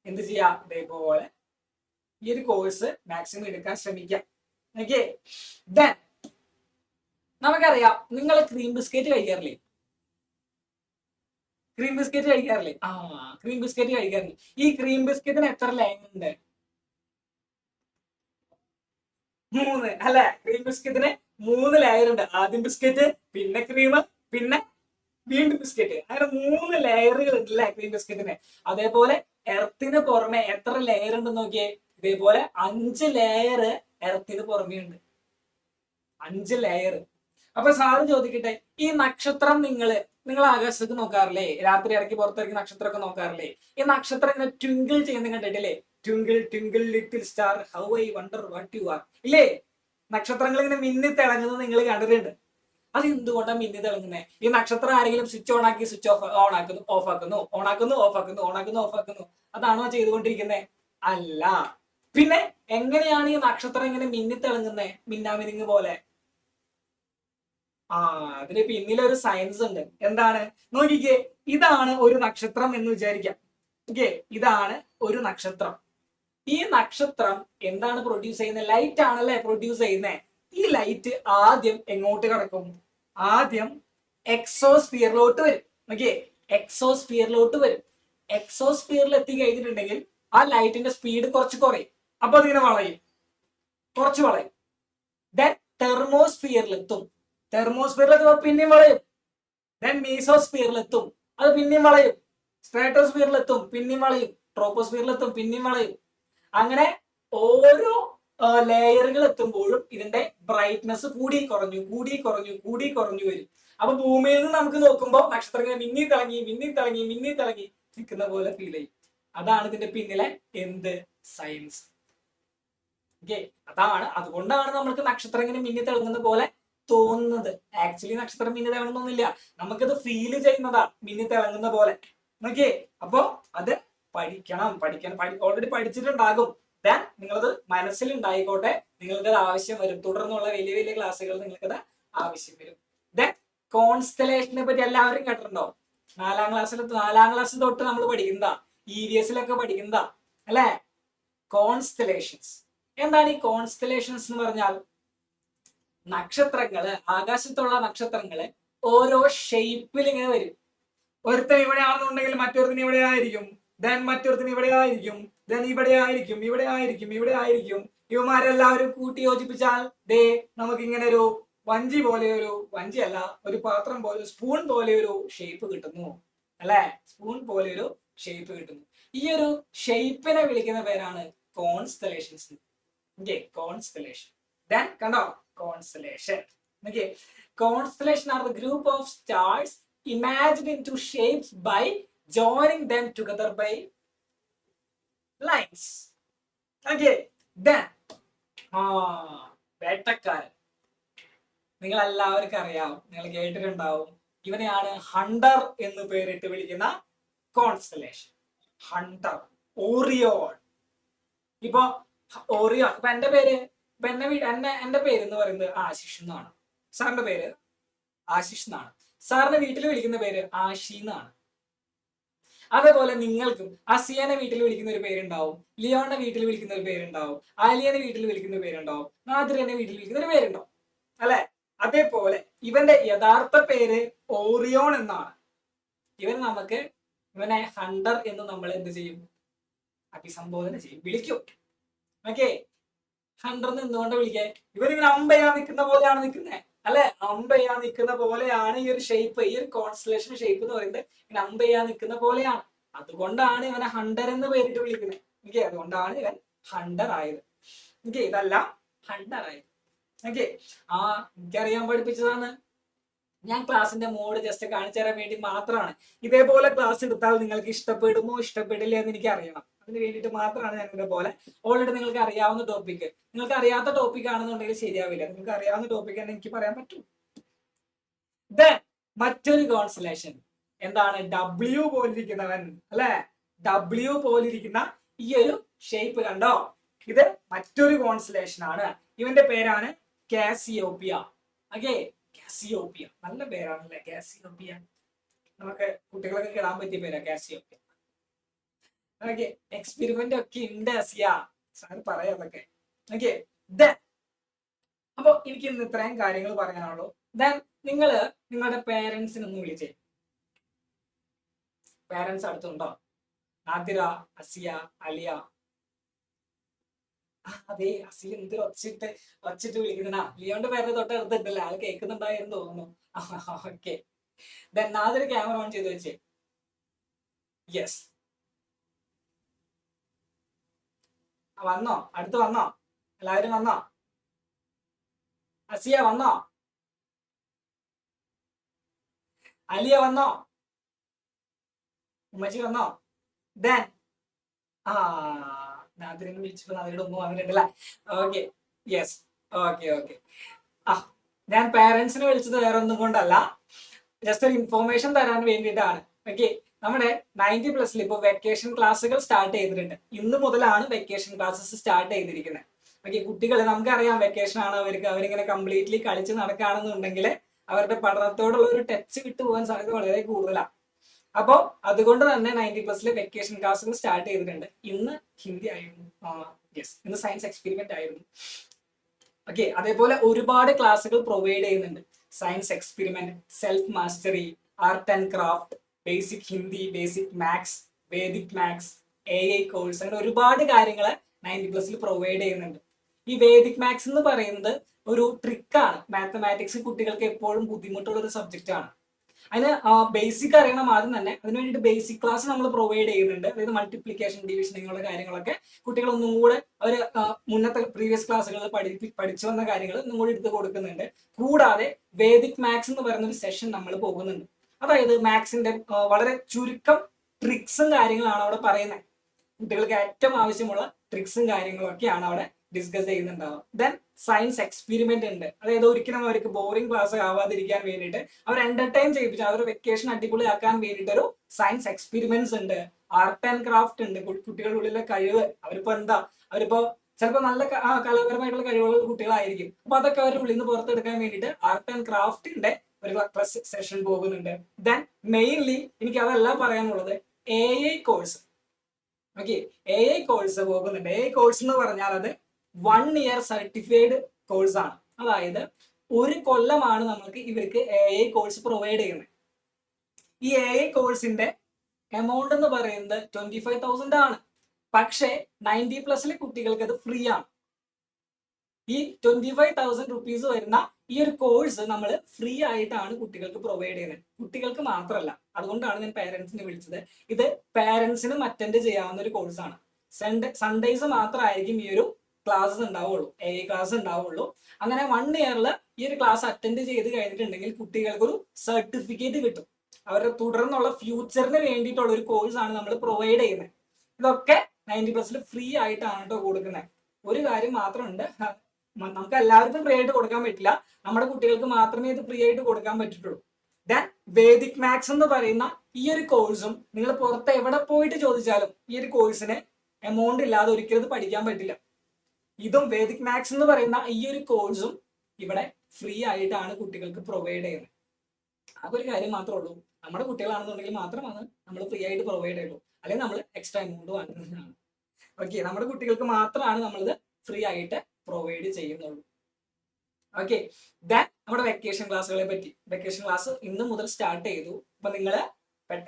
എന്ത് ചെയ്യാ? ഇതേപോലെ ഈ ഒരു കോഴ്സ് മാക്സിമം എടുക്കാൻ ശ്രമിക്കാം. ഓക്കെ, ദെൻ നമുക്കറിയാം, നിങ്ങൾ ക്രീം ബിസ്ക്കറ്റ് കഴിക്കാറില്ലേ? ക്രീം ബിസ്ക്കറ്റ് കഴിക്കാറില്ലേ? ക്രീം ബിസ്ക്കറ്റ് കഴിക്കാറില്ലേ? ഈ ക്രീം ബിസ്ക്കറ്റിന് എത്ര ലെയർ ഉണ്ട്? 3 അല്ലെ? ക്രീം ബിസ്ക്കറ്റിന് 3 ലെയർ ഉണ്ട്. ആദ്യം ബിസ്ക്കറ്റ്, പിന്നെ ക്രീം, പിന്നെ വീണ്ടും ബിസ്ക്കറ്റ്. അങ്ങനെ 3 ലെയറുകൾ ഉണ്ടല്ലേ ക്രീം ബിസ്ക്കറ്റിന്. അതേപോലെ എർത്തിന് പുറമെ എത്ര ലെയർ ഉണ്ടെന്ന് നോക്കിയേ. ഇതേപോലെ 5 ലെയർ എർത്തിന് പുറമെ ഉണ്ട്. 5 ലെയർ. അപ്പൊ സാറ് ചോദിക്കട്ടെ, ഈ നക്ഷത്രം നിങ്ങൾ ആകാശത്തേക്ക് നോക്കാറില്ലേ? രാത്രി ഇടയ്ക്ക് പുറത്തിറക്കി നക്ഷത്രമൊക്കെ നോക്കാറില്ലേ? ഈ നക്ഷത്രം ഇങ്ങനെ ട്വിങ്കിൾ ചെയ്യുന്ന കണ്ടിട്ടില്ലേ? Twinkle twinkle little star how I wonder what you are, ഇല്ലേ? നക്ഷത്രങ്ങൾ ഇങ്ങനെ മിന്നി തിളങ്ങുന്നത് നിങ്ങൾ കണ്ടിട്ടുണ്ട്. അത് എന്തുകൊണ്ടാണ് മിന്നി തിളങ്ങുന്നത്? ഈ നക്ഷത്രം ആരെങ്കിലും സ്വിച്ച് ഓൺ ആക്കി സ്വിച്ച് ഓൺ ആക്കുന്നു, ഓഫ് ആക്കുന്നു, ഓൺ ആക്കുന്നു, ഓഫ് ആക്കുന്നു, ഓൺ ആക്കുന്നു, ഓഫ് ആക്കുന്നു, അതാണോ ചെയ്തുകൊണ്ടിരിക്കുന്നത്? അല്ല. പിന്നെ എങ്ങനെയാണ് ഈ നക്ഷത്രം ഇങ്ങനെ മിന്നി തിളങ്ങുന്നത്? മിന്നാമിനിങ് പോലെ. അതിന് പിന്നിലൊരു സയൻസ് ഉണ്ട്. എന്താണ്? നോക്കിക്കേ, ഇതാണ് ഒരു നക്ഷത്രം എന്ന് വിചാരിക്കാം. ഓക്കെ, ഇതാണ് ഒരു നക്ഷത്രം. ഈ നക്ഷത്രം എന്താണ് പ്രൊഡ്യൂസ് ചെയ്യുന്നത്? ലൈറ്റ് ആണല്ലേ പ്രൊഡ്യൂസ് ചെയ്യുന്നത്. ഈ ലൈറ്റ് ആദ്യം എങ്ങോട്ട് കിടക്കും? ആദ്യം എക്സോസ്ഫിയറിലോട്ട് വരും. ഓക്കെ, എക്സോസ്ഫിയറിലോട്ട് വരും. എക്സോസ്ഫിയറിൽ എത്തി കഴിഞ്ഞിട്ടുണ്ടെങ്കിൽ ആ ലൈറ്റിന്റെ സ്പീഡ് കുറച്ച് കുറയും. അപ്പൊ അതിങ്ങനെ വളയും, കുറച്ച് വളയും. ദെൻ തെർമോസ്ഫിയറിലെത്തും. തെർമോസ്ഫിയറിലെത്തുമ്പോൾ പിന്നെയും വളയും. ദെൻ മീസോസ്ഫിയറിലെത്തും, അത് പിന്നെയും വളയും. സ്ട്രാറ്റോസ്ഫിയറിലെത്തും, പിന്നെയും വളയും. ട്രോപ്പോസ്ഫിയറിലെത്തും, പിന്നെയും വളയും. അങ്ങനെ ഓരോ ലെയറുകൾ എത്തുമ്പോഴും ഇതിന്റെ ബ്രൈറ്റ്നസ് കൂടി കുറഞ്ഞു കൂടി കുറഞ്ഞു കൂടി കുറഞ്ഞു വരും. അപ്പൊ ഭൂമിയിൽ നിന്ന് നമുക്ക് നോക്കുമ്പോൾ നക്ഷത്രങ്ങൾ മിന്നി തിളങ്ങി മിന്നി തിളങ്ങി മിന്നി തിളങ്ങി നിൽക്കുന്ന പോലെ ഫീൽ ചെയ്യും. അതാണ് ഇതിന്റെ പിന്നിലെ എന്ത്? സയൻസ്. ഓക്കെ, അതുകൊണ്ടാണ് നമ്മൾക്ക് നക്ഷത്രം ഇങ്ങനെ മിന്നി തിളങ്ങുന്ന പോലെ തോന്നുന്നത്. ആക്ച്വലി നക്ഷത്രം മിന്നി തിളങ്ങുന്നൊന്നുമില്ല, നമുക്കത് ഫീൽ ചെയ്യുന്നതാ മിന്നി തിളങ്ങുന്ന പോലെ. ഓക്കെ, അപ്പോ അത് പഠിക്കാൻ ഓൾറെഡി പഠിച്ചിട്ടുണ്ടാകും. ദെൻ നിങ്ങളത് മനസ്സിലുണ്ടായിക്കോട്ടെ, നിങ്ങൾക്കത് ആവശ്യം വരും. തുടർന്നുള്ള വലിയ വലിയ ക്ലാസ്സുകൾ നിങ്ങൾക്കത് ആവശ്യം വരും. ദെൻ കോൺസ്റ്റലേഷനെ പറ്റി എല്ലാവരും കേട്ടിട്ടുണ്ടോ? 4ാം ക്ലാസ് തൊട്ട് നമ്മൾ പഠിക്കുന്നതാ, EVS-ലൊക്കെ പഠിക്കുന്നതാ അല്ലെ? കോൺസ്റ്റലേഷൻസ്. എന്താണ് ഈ കോൺസ്റ്റലേഷൻസ് എന്ന് പറഞ്ഞാൽ? നക്ഷത്രങ്ങള്, ആകാശത്തുള്ള നക്ഷത്രങ്ങള് ഓരോ ഷേപ്പിൽ ഇങ്ങനെ വരും. ഒരുത്തൻ ഇവിടെ ആണെന്നുണ്ടെങ്കിൽ മറ്റൊരുത്തിന് ഇവിടെ ആയിരിക്കും, ദെൻ മറ്റൊരുത്തിന് ഇവിടെ ആയിരിക്കും, ദെൻ ഇവിടെ ആയിരിക്കും, ഇവിടെ ആയിരിക്കും, ഇവിടെ ആയിരിക്കും. ഇവന്മാരെല്ലാവരും കൂട്ടി യോജിപ്പിച്ചാൽ ദേ നമുക്ക് ഇങ്ങനെ ഒരു വഞ്ചി പോലെ, ഒരു വഞ്ചിയല്ല, ഒരു പാത്രം പോലെ, സ്പൂൺ പോലെ ഒരു ഷേപ്പ് കിട്ടുന്നു അല്ലെ? സ്പൂൺ പോലെ ഒരു ഷേപ്പ് കിട്ടുന്നു. ഈ ഒരു ഷേപ്പിനെ വിളിക്കുന്ന പേരാണ് കോൺസ്റ്റലേഷൻസ്. Okay, constellation. ദെൻ കണ്ടോ? Constellation. Okay, constellation are the group of stars imagined into shapes by joining them together by lines. Okay, then വേട്ടക്കാരൻ. നിങ്ങൾ എല്ലാവർക്കും അറിയാം, നിങ്ങൾ കേട്ടിട്ടുണ്ടാവും. ഇവനെയാണ് ഹണ്ടർ എന്ന് പേരിട്ട് വിളിക്കുന്ന കോൺസ്റ്റലേഷൻ. Hunter, Orion. ഇപ്പൊ ഓറിയോ. ഇപ്പൊ എന്റെ പേര്, ഇപ്പൊ എന്റെ പേര് എന്ന് പറയുന്നത് ആശിഷ് എന്നാണ്. സാറിന്റെ പേര് ആശിഷ് എന്നാണ്. സാറിന്റെ വീട്ടിൽ വിളിക്കുന്ന പേര് ആഷി എന്നാണ്. അതേപോലെ നിങ്ങൾക്കും അസിയനെ വീട്ടിൽ വിളിക്കുന്ന ഒരു പേരുണ്ടാവും, ലിയോന്റെ വീട്ടിൽ വിളിക്കുന്ന ഒരു പേരുണ്ടാവും, ആലിയനെ വീട്ടിൽ വിളിക്കുന്ന ഒരു പേരുണ്ടാവും, നാദിറിനെ വീട്ടിൽ വിളിക്കുന്ന ഒരു പേരുണ്ടാവും അല്ലെ. അതേപോലെ ഇവന്റെ യഥാർത്ഥ പേര് ഓറിയോൺ എന്നാണ്. ഇവനെ ഹണ്ടർ എന്ന് നമ്മൾ എന്ത് ചെയ്യും? അഭിസംബോധന ചെയ്യും, വിളിക്കും. ഓക്കെ, ഹണ്ടർ എന്ന് എന്തുകൊണ്ട് വിളിക്കേ? ഇവരിങ്ങനെ അമ്പെയ്യാൻ നിൽക്കുന്ന പോലെയാണ് നിൽക്കുന്നത് അല്ലെ. അമ്പെയ്യാൻ നിൽക്കുന്ന പോലെയാണ് ഈ ഒരു ഷേപ്പ്, ഈ ഒരു കോൺസ്റ്റലേഷൻ ഷേപ്പ് എന്ന് പറയുന്നത് ഇങ്ങനെ അമ്പെയ്യാൻ നിൽക്കുന്ന പോലെയാണ്. അതുകൊണ്ടാണ് ഇവനെ ഹണ്ടർ എന്ന് പേരിട്ട് വിളിക്കുന്നത്. ഓക്കെ, അതുകൊണ്ടാണ് ഇവൻ ഹണ്ടർ ആയത്. ഓക്കെ, ഇതല്ല ഹണ്ടർ ആയത്. ഓക്കെ, എനിക്കറിയാൻ പഠിപ്പിച്ചതാണ്. ഞാൻ ക്ലാസിന്റെ മോഡ് ജസ്റ്റ് കാണിച്ചു തരാൻ വേണ്ടി മാത്രമാണ്. ഇതേപോലെ ക്ലാസ് എടുത്താൽ നിങ്ങൾക്ക് ഇഷ്ടപ്പെടുമോ ഇഷ്ടപ്പെടില്ല എന്ന് എനിക്ക് അറിയണം. അതിന് വേണ്ടിയിട്ട് മാത്രമാണ് ഞാൻ ഇതേപോലെ ഓൾറെഡി നിങ്ങൾക്ക് അറിയാവുന്ന ടോപ്പിക്, നിങ്ങൾക്ക് അറിയാത്ത ടോപ്പിക് ആണെന്നുണ്ടെങ്കിൽ ശരിയാവില്ല. നിങ്ങൾക്ക് അറിയാവുന്ന ടോപ്പിക് തന്നെ എനിക്ക് പറയാൻ പറ്റും. മറ്റൊരു കോൺസ്റ്റലേഷൻ എന്താണ്? ഡബ്ല്യു പോലിരിക്കുന്നവൻ അല്ലെ. ഡബ്ല്യു പോലിരിക്കുന്ന ഈ ഒരു ഷേപ്പ് കണ്ടോ? ഇത് മറ്റൊരു കോൺസ്റ്റലേഷൻ ആണ്. ഇവന്റെ പേരാണ് കാസിയോപ്പിയ. ഓക്കെ, കാസിയോപ്പിയ നല്ല പേരാണല്ലേ കാസിയോപ്പിയ. നമുക്ക് കുട്ടികളൊക്കെ കിടാൻ പറ്റിയ പേരാ കാസിയോപ്പിയ. ഓക്കെ, എക്സ്പെരിമെന്റ് ഒക്കെ ഉണ്ട് അസിയ, സാർ പറയാം അതൊക്കെ. ഓക്കെ, അപ്പൊ എനിക്ക് ഇന്ന് ഇത്രയും കാര്യങ്ങൾ പറയാനുള്ളൂ. ദെൻ നിങ്ങളുടെ പേരൻസിനെ ഒന്ന് വിളിച്ചേ. പേരൻസ് അടുത്തുണ്ടോ? നാദിറ, അസിയ, അലിയ. അതെ, അസിയ എന്ത് ഒച്ചിട്ട് വിളിക്കുന്ന ലിയോന്റെ പേര് തൊട്ട് എടുത്തിട്ടല്ലേ, ആൾ കേൾക്കുന്നുണ്ടായിരുന്നു തോന്നുന്നു. Okay, then Nadira camera on ചെയ്ത് വെച്ചേ. യെസ്, വന്നോ? അടുത്ത് വന്നോ? എല്ലാവരും വന്നോ? അസിയ വന്നോ? അലിയ വന്നോ? ഉമ്മച്ചി വന്നോ? ദെൻ നാദിറിനെ വിളിച്ചപ്പോ നാദിയുടെ ഒന്നും വന്നിട്ടുണ്ടല്ലേ. Okay, yes, okay. ഞാൻ പാരന്റ്സിനെ വിളിച്ചത് വേറെ ഒന്നും കൊണ്ടല്ല, ജസ്റ്റ് ഒരു ഇൻഫോർമേഷൻ തരാൻ വേണ്ടിയിട്ടാണ്. ഓക്കെ, നമ്മുടെ 90+ ഇപ്പൊ വെക്കേഷൻ ക്ലാസ്സുകൾ സ്റ്റാർട്ട് ചെയ്തിട്ടുണ്ട്. ഇന്ന് മുതലാണ് വെക്കേഷൻ ക്ലാസ്സസ് സ്റ്റാർട്ട് ചെയ്തിരിക്കുന്നത്. ഓക്കെ, കുട്ടികൾ നമുക്കറിയാം വെക്കേഷൻ ആണ് അവരിങ്ങനെ കംപ്ലീറ്റ്ലി കളിച്ച് നടക്കുകയാണെന്നുണ്ടെങ്കിൽ അവരുടെ പഠനത്തോടുള്ള ഒരു ടച്ച് വിട്ടുപോകാൻ സാധ്യത വളരെ കൂടുതലാണ്. അപ്പോ അതുകൊണ്ട് തന്നെ 90+ വെക്കേഷൻ ക്ലാസ്സുകൾ സ്റ്റാർട്ട് ചെയ്തിട്ടുണ്ട്. ഇന്ന് ഹിന്ദി ആയിരുന്നു, യെസ്, ഇന്ന് സയൻസ് എക്സ്പെരിമെന്റ് ആയിരുന്നു. ഓക്കെ, അതേപോലെ ഒരുപാട് ക്ലാസ്സുകൾ പ്രൊവൈഡ് ചെയ്യുന്നുണ്ട്. Science experiment, self mastery, art and craft, basic Hindi, basic maths, Vedic maths, AI course, അങ്ങനെ ഒരുപാട് കാര്യങ്ങൾ 90+ പ്രൊവൈഡ് ചെയ്യുന്നുണ്ട്. ഈ വേദിക് മാത്സ് എന്ന് പറയുന്നത് ഒരു ട്രിക്കാണ്. മാത്തമാറ്റിക്സ് കുട്ടികൾക്ക് എപ്പോഴും ബുദ്ധിമുട്ടുള്ള ഒരു സബ്ജക്റ്റ് ആണ്. അതിന് ബേസിക് അറിയണം ആദ്യം തന്നെ. അതിന് വേണ്ടിയിട്ട് ബേസിക് ക്ലാസ് നമ്മൾ പ്രൊവൈഡ് ചെയ്യുന്നുണ്ട്. അതായത് മൾട്ടിപ്ലിക്കേഷൻ, ഡിവിഷൻ, ഇങ്ങനെയുള്ള കാര്യങ്ങളൊക്കെ കുട്ടികൾ ഒന്നും കൂടെ അവർ മുന്നത്തെ പ്രീവിയസ് ക്ലാസ്സുകളിൽ പഠിച്ചു വന്ന കാര്യങ്ങൾ ഒന്നും കൂടി എടുത്ത് കൊടുക്കുന്നുണ്ട്. കൂടാതെ വേദിക് മാത്സ് എന്ന് പറയുന്ന ഒരു സെഷൻ നമ്മൾ പോകുന്നുണ്ട്. അതായത് മാത്സിന്റെ വളരെ ചുരുക്കം ട്രിക്സും കാര്യങ്ങളാണ് അവിടെ പറയുന്നത്. കുട്ടികൾക്ക് ഏറ്റവും ആവശ്യമുള്ള ട്രിക്സും കാര്യങ്ങളൊക്കെയാണ് അവിടെ ഡിസ്കസ് ചെയ്യുന്നുണ്ടാവും. ദെൻ സയൻസ് എക്സ്പെരിമെന്റ് ഉണ്ട്. അതായത് ഒരിക്കലും അവർക്ക് ബോറിംഗ് ക്ലാസ് ആവാതിരിക്കാൻ വേണ്ടിയിട്ട് അവർ എന്റർടൈൻ ചെയ്യിപ്പിച്ചു അവരുടെ വെക്കേഷൻ അടിപൊളിയാക്കാൻ വേണ്ടിയിട്ട് ഒരു സയൻസ് എക്സ്പെരിമെന്റ്സ് ഉണ്ട്. ആർട്ട് ആൻഡ് ക്രാഫ്റ്റ് ഉണ്ട്. കുട്ടികളുടെ ഉള്ളിലെ കഴിവ്, അവരിപ്പോ ചിലപ്പോൾ നല്ല കലാപരമായിട്ടുള്ള കഴിവുള്ള കുട്ടികളായിരിക്കും. അപ്പൊ അതൊക്കെ അവരുടെ ഉള്ളിൽ നിന്ന് പുറത്തെടുക്കാൻ വേണ്ടിയിട്ട് ആർട്ട് ആൻഡ് ക്രാഫ്റ്റിന്റെ ഒരു ക്ലാസ് സെഷൻ പോകുന്നുണ്ട്. ദെൻ മെയിൻലി എനിക്ക് അതല്ല പറയാനുള്ളത്, AI course. Okay, AI course പോകുന്നുണ്ട്. AI കോഴ്സ് എന്ന് പറഞ്ഞാൽ അത് 1 ഇയർ സർട്ടിഫൈഡ് കോഴ്സ് ആണ്. അതായത് ഒരു കൊല്ലമാണ് നമ്മൾക്ക് ഇവർക്ക് AI കോഴ്സ് പ്രൊവൈഡ് ചെയ്യുന്നത്. ഈ AI കോഴ്സിന്റെ എമൗണ്ട് എന്ന് പറയുന്നത് 25,000 ആണ്. പക്ഷേ 90+ കുട്ടികൾക്ക് അത് ഫ്രീ ആണ്. ഈ 25,000 റുപ്പീസ് വരുന്ന ഈ ഒരു കോഴ്സ് നമ്മൾ ഫ്രീ ആയിട്ടാണ് കുട്ടികൾക്ക് പ്രൊവൈഡ് ചെയ്യുന്നത്. കുട്ടികൾക്ക് മാത്രമല്ല, അതുകൊണ്ടാണ് ഞാൻ പാരന്റ്സിനെ വിളിച്ചത്. ഇത് പാരന്റ്സിനും അറ്റൻഡ് ചെയ്യാവുന്ന ഒരു കോഴ്സാണ്. സൺഡേസ് മാത്രമായിരിക്കും ഈ ഒരു ക്ലാസ്സസ് ഉണ്ടാവുള്ളൂ, AI ക്ലാസ് ഉണ്ടാവുള്ളൂ. അങ്ങനെ 1 ഇയറിൽ ഈ ഒരു ക്ലാസ് അറ്റൻഡ് ചെയ്ത് കഴിഞ്ഞിട്ടുണ്ടെങ്കിൽ കുട്ടികൾക്ക് ഒരു സർട്ടിഫിക്കറ്റ് കിട്ടും. അവരുടെ തുടർന്നുള്ള ഫ്യൂച്ചറിന് വേണ്ടിയിട്ടുള്ള ഒരു കോഴ്സാണ് നമ്മൾ പ്രൊവൈഡ് ചെയ്യുന്നത്. ഇതൊക്കെ 90+ ഫ്രീ ആയിട്ടാണ് കേട്ടോ കൊടുക്കുന്നത്. ഒരു കാര്യം മാത്രമുണ്ട്, നമുക്ക് എല്ലാവർക്കും ഫ്രീ ആയിട്ട് കൊടുക്കാൻ പറ്റില്ല. നമ്മുടെ കുട്ടികൾക്ക് മാത്രമേ ഇത് ഫ്രീ ആയിട്ട് കൊടുക്കാൻ പറ്റുള്ളൂ. ദെൻ വേദിക് മാത്സ് എന്ന് പറയുന്ന ഈ ഒരു കോഴ്സും നിങ്ങൾ പുറത്ത് എവിടെ പോയിട്ട് ചോദിച്ചാലും ഈ ഒരു കോഴ്സിന് എമൗണ്ട് ഇല്ലാതെ ഒരിക്കലും പഠിക്കാൻ പറ്റില്ല. ഇതും വേദിക് മാത്സ് എന്ന് പറയുന്ന ഈ ഒരു കോഴ്സും ഇവിടെ ഫ്രീ ആയിട്ടാണ് കുട്ടികൾക്ക് പ്രൊവൈഡ് ചെയ്യുന്നത്. ആ ഒരു കാര്യം മാത്രമേ ഉള്ളൂ. നമ്മുടെ കുട്ടികളാണെന്നുണ്ടെങ്കിൽ മാത്രമാണ് നമ്മൾ ഫ്രീ ആയിട്ട് പ്രൊവൈഡ് ചെയ്യുള്ളൂ, അല്ലെങ്കിൽ നമ്മൾ എക്സ്ട്രാ എമൗണ്ട് വാങ്ങുന്നതാണ്. ഓക്കെ, നമ്മുടെ കുട്ടികൾക്ക് മാത്രമാണ് നമ്മളിത് ഫ്രീ ആയിട്ട് പ്രൊവൈഡ് ചെയ്യുന്നുള്ളൂ. ഓക്കെ, ദാൻ നമ്മുടെ വെക്കേഷൻ ക്ലാസ്സുകളെ പറ്റി. വെക്കേഷൻ ക്ലാസ് ഇന്ന് മുതൽ സ്റ്റാർട്ട് ചെയ്തു. അപ്പൊ നിങ്ങൾ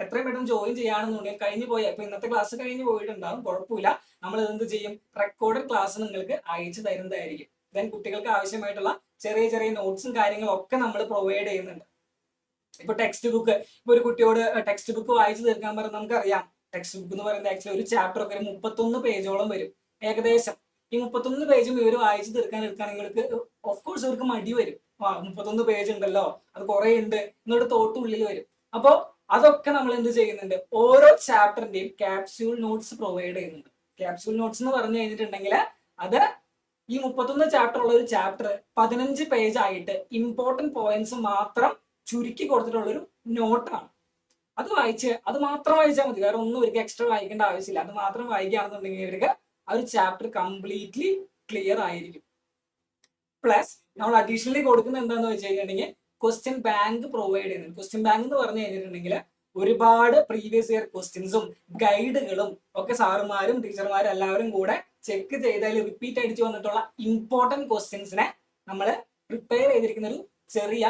എത്രയും പെട്ടെന്ന് ജോയിൻ ചെയ്യുകയാണെന്നുണ്ടെങ്കിൽ കഴിഞ്ഞു പോയ ഇപ്പൊ ഇന്നത്തെ ക്ലാസ് കഴിഞ്ഞു പോയിട്ടുണ്ടാവും, കുഴപ്പമില്ല. നമ്മൾ എന്ത് ചെയ്യും, റെക്കോർഡഡ് ക്ലാസ് നിങ്ങൾക്ക് അയച്ചു തരുന്നതായിരിക്കും. ദെൻ കുട്ടികൾക്ക് ആവശ്യമായിട്ടുള്ള ചെറിയ ചെറിയ നോട്ട്സും കാര്യങ്ങളും ഒക്കെ നമ്മൾ പ്രൊവൈഡ് ചെയ്യുന്നുണ്ട്. ഇപ്പൊ ടെക്സ്റ്റ് ബുക്ക്, ഇപ്പൊ ഒരു കുട്ടിയോട് ടെക്സ്റ്റ് ബുക്ക് വായിച്ചു തീർക്കാൻ പറഞ്ഞാൽ നമുക്കറിയാം ടെക്സ്റ്റ് ബുക്ക് എന്ന് പറയുന്നത് ആക്ച്വലി ഒരു ചാപ്റ്റർ ഒക്കെ 31 പേജോളം വരും ഏകദേശം. ഈ 31 പേജും ഇവർ വായിച്ചു തീർക്കാൻ എടുക്കുകയാണെങ്കിൽ ഓഫ് കോഴ്സ് ഇവർക്ക് മടി വരും. 31 പേജ് ഉണ്ടല്ലോ, അത് കുറെ ഉണ്ട് എന്നൊരു തോട്ട് ഉള്ളിൽ വരും. അപ്പോ അതൊക്കെ നമ്മൾ എന്ത് ചെയ്യുന്നുണ്ട്, ഓരോ ചാപ്റ്ററിന്റെയും ക്യാപ്സ്യൂൾ നോട്ട്സ് പ്രൊവൈഡ് ചെയ്യുന്നുണ്ട്. ക്യാപ്സ്യൂൾ നോട്ട്സ് എന്ന് പറഞ്ഞു കഴിഞ്ഞിട്ടുണ്ടെങ്കിൽ അത് ഈ 31 ചാപ്റ്റർ ഉള്ള ഒരു ചാപ്റ്റർ 15 പേജ് ആയിട്ട് ഇമ്പോർട്ടന്റ് പോയിന്റ്സ് മാത്രം ചുരുക്കി കൊടുത്തിട്ടുള്ളൊരു നോട്ടാണ്. അത് മാത്രം വായിച്ചാൽ മതി, വേറെ ഒന്നും ഇവർക്ക് എക്സ്ട്രാ വായിക്കേണ്ട ആവശ്യമില്ല. അത് മാത്രം വായിക്കുകയാണെന്നുണ്ടെങ്കിൽ ഇവർക്ക് ആ ഒരു ചാപ്റ്റർ കംപ്ലീറ്റ്ലി ക്ലിയർ ആയിരിക്കും. പ്ലസ് നമ്മൾ അഡീഷണലി കൊടുക്കുന്നത് എന്താണെന്ന് വെച്ച് കഴിഞ്ഞിട്ടുണ്ടെങ്കിൽ ക്വസ്റ്റ്യൻ ബാങ്ക് പ്രൊവൈഡ് ചെയ്യുന്നുണ്ട്. ക്വസ്റ്റ്യൻ ബാങ്ക് എന്ന് പറഞ്ഞു കഴിഞ്ഞിട്ടുണ്ടെങ്കിൽ ഒരുപാട് പ്രീവിയസ് ഇയർ ക്വസ്റ്റ്യൻസും ഗൈഡുകളും ഒക്കെ സാറുമാരും ടീച്ചർമാരും എല്ലാവരും കൂടെ ചെക്ക് ചെയ്താൽ റിപ്പീറ്റ് അടിച്ചു വന്നിട്ടുള്ള ഇമ്പോർട്ടന്റ് ക്വസ്റ്റ്യൻസിനെ നമ്മൾ പ്രിപ്പയർ ചെയ്തിരിക്കുന്ന ഒരു ചെറിയ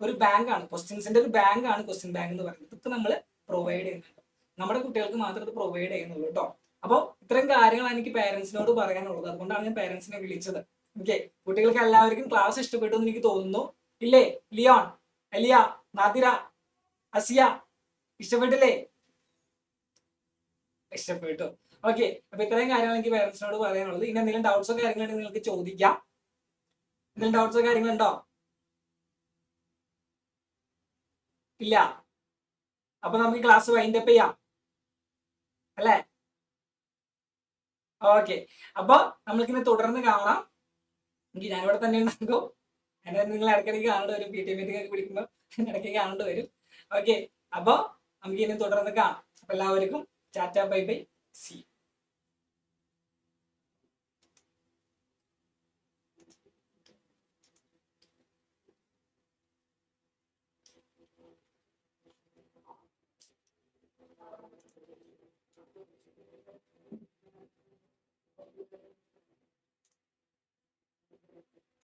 ഒരു ബാങ്കാണ്, ക്വസ്റ്റ്യൻസിന്റെ ഒരു ബാങ്കാണ് ക്വസ്റ്റ്യൻ ബാങ്ക് എന്ന് പറയുന്നത്. ഇതൊക്കെ നമ്മൾ പ്രൊവൈഡ് ചെയ്യുന്നുണ്ട്. നമ്മുടെ കുട്ടികൾക്ക് മാത്രം ഇത് പ്രൊവൈഡ് ചെയ്യുന്നുള്ളൂ കേട്ടോ. അപ്പോൾ ഇത്രയും കാര്യങ്ങളാണ് എനിക്ക് പേരൻസിനോട് പറയാനുള്ളത്. അതുകൊണ്ടാണ് ഞാൻ പേരൻസിനെ വിളിച്ചത്. ഓക്കെ, കുട്ടികൾക്ക് എല്ലാവർക്കും ക്ലാസ് ഇഷ്ടപ്പെട്ടു എന്ന് എനിക്ക് തോന്നുന്നു, ഇല്ലേ? ലിയോൺ, എലിയ, നാദിര, അസിയ, ഇഷ്ടപ്പെട്ടില്ലേ? ഇഷ്ടപ്പെട്ടു. ഓക്കെ, അപ്പൊ ഇത്രയും കാര്യങ്ങൾ എനിക്ക് പേരൻസിനോട് പറയാനുള്ളത്. ഇനി എന്തെങ്കിലും ഡൗട്ട്സോ കാര്യങ്ങളുണ്ടെങ്കിൽ നിങ്ങൾക്ക് ചോദിക്കാം. എന്തെങ്കിലും ഡൗട്ട്സോ കാര്യങ്ങളുണ്ടോ? ഇല്ല? അപ്പൊ നമുക്ക് ക്ലാസ് വൈൻഡ് അപ്പ് ചെയ്യാം അല്ലേ? ഓക്കെ, അപ്പൊ നമ്മൾക്കിനി തുടർന്ന് കാണാം. എനിക്ക് ഞാനിവിടെ തന്നെ ഉണ്ടാകും. എന്നെ നിങ്ങൾ ഇടയ്ക്കിടയ്ക്ക് കാണേണ്ടി വരും, പി ടി മീറ്റിംഗ് ഒക്കെ വിളിക്കുമ്പോൾ ഇടയ്ക്ക് കാണേണ്ടി വരും. ഓക്കെ, അപ്പൊ നമുക്ക് ഇനി തുടർന്ന് കാണാം. അപ്പൊ എല്ലാവർക്കും ടാറ്റ, ബൈ ബൈ, സി.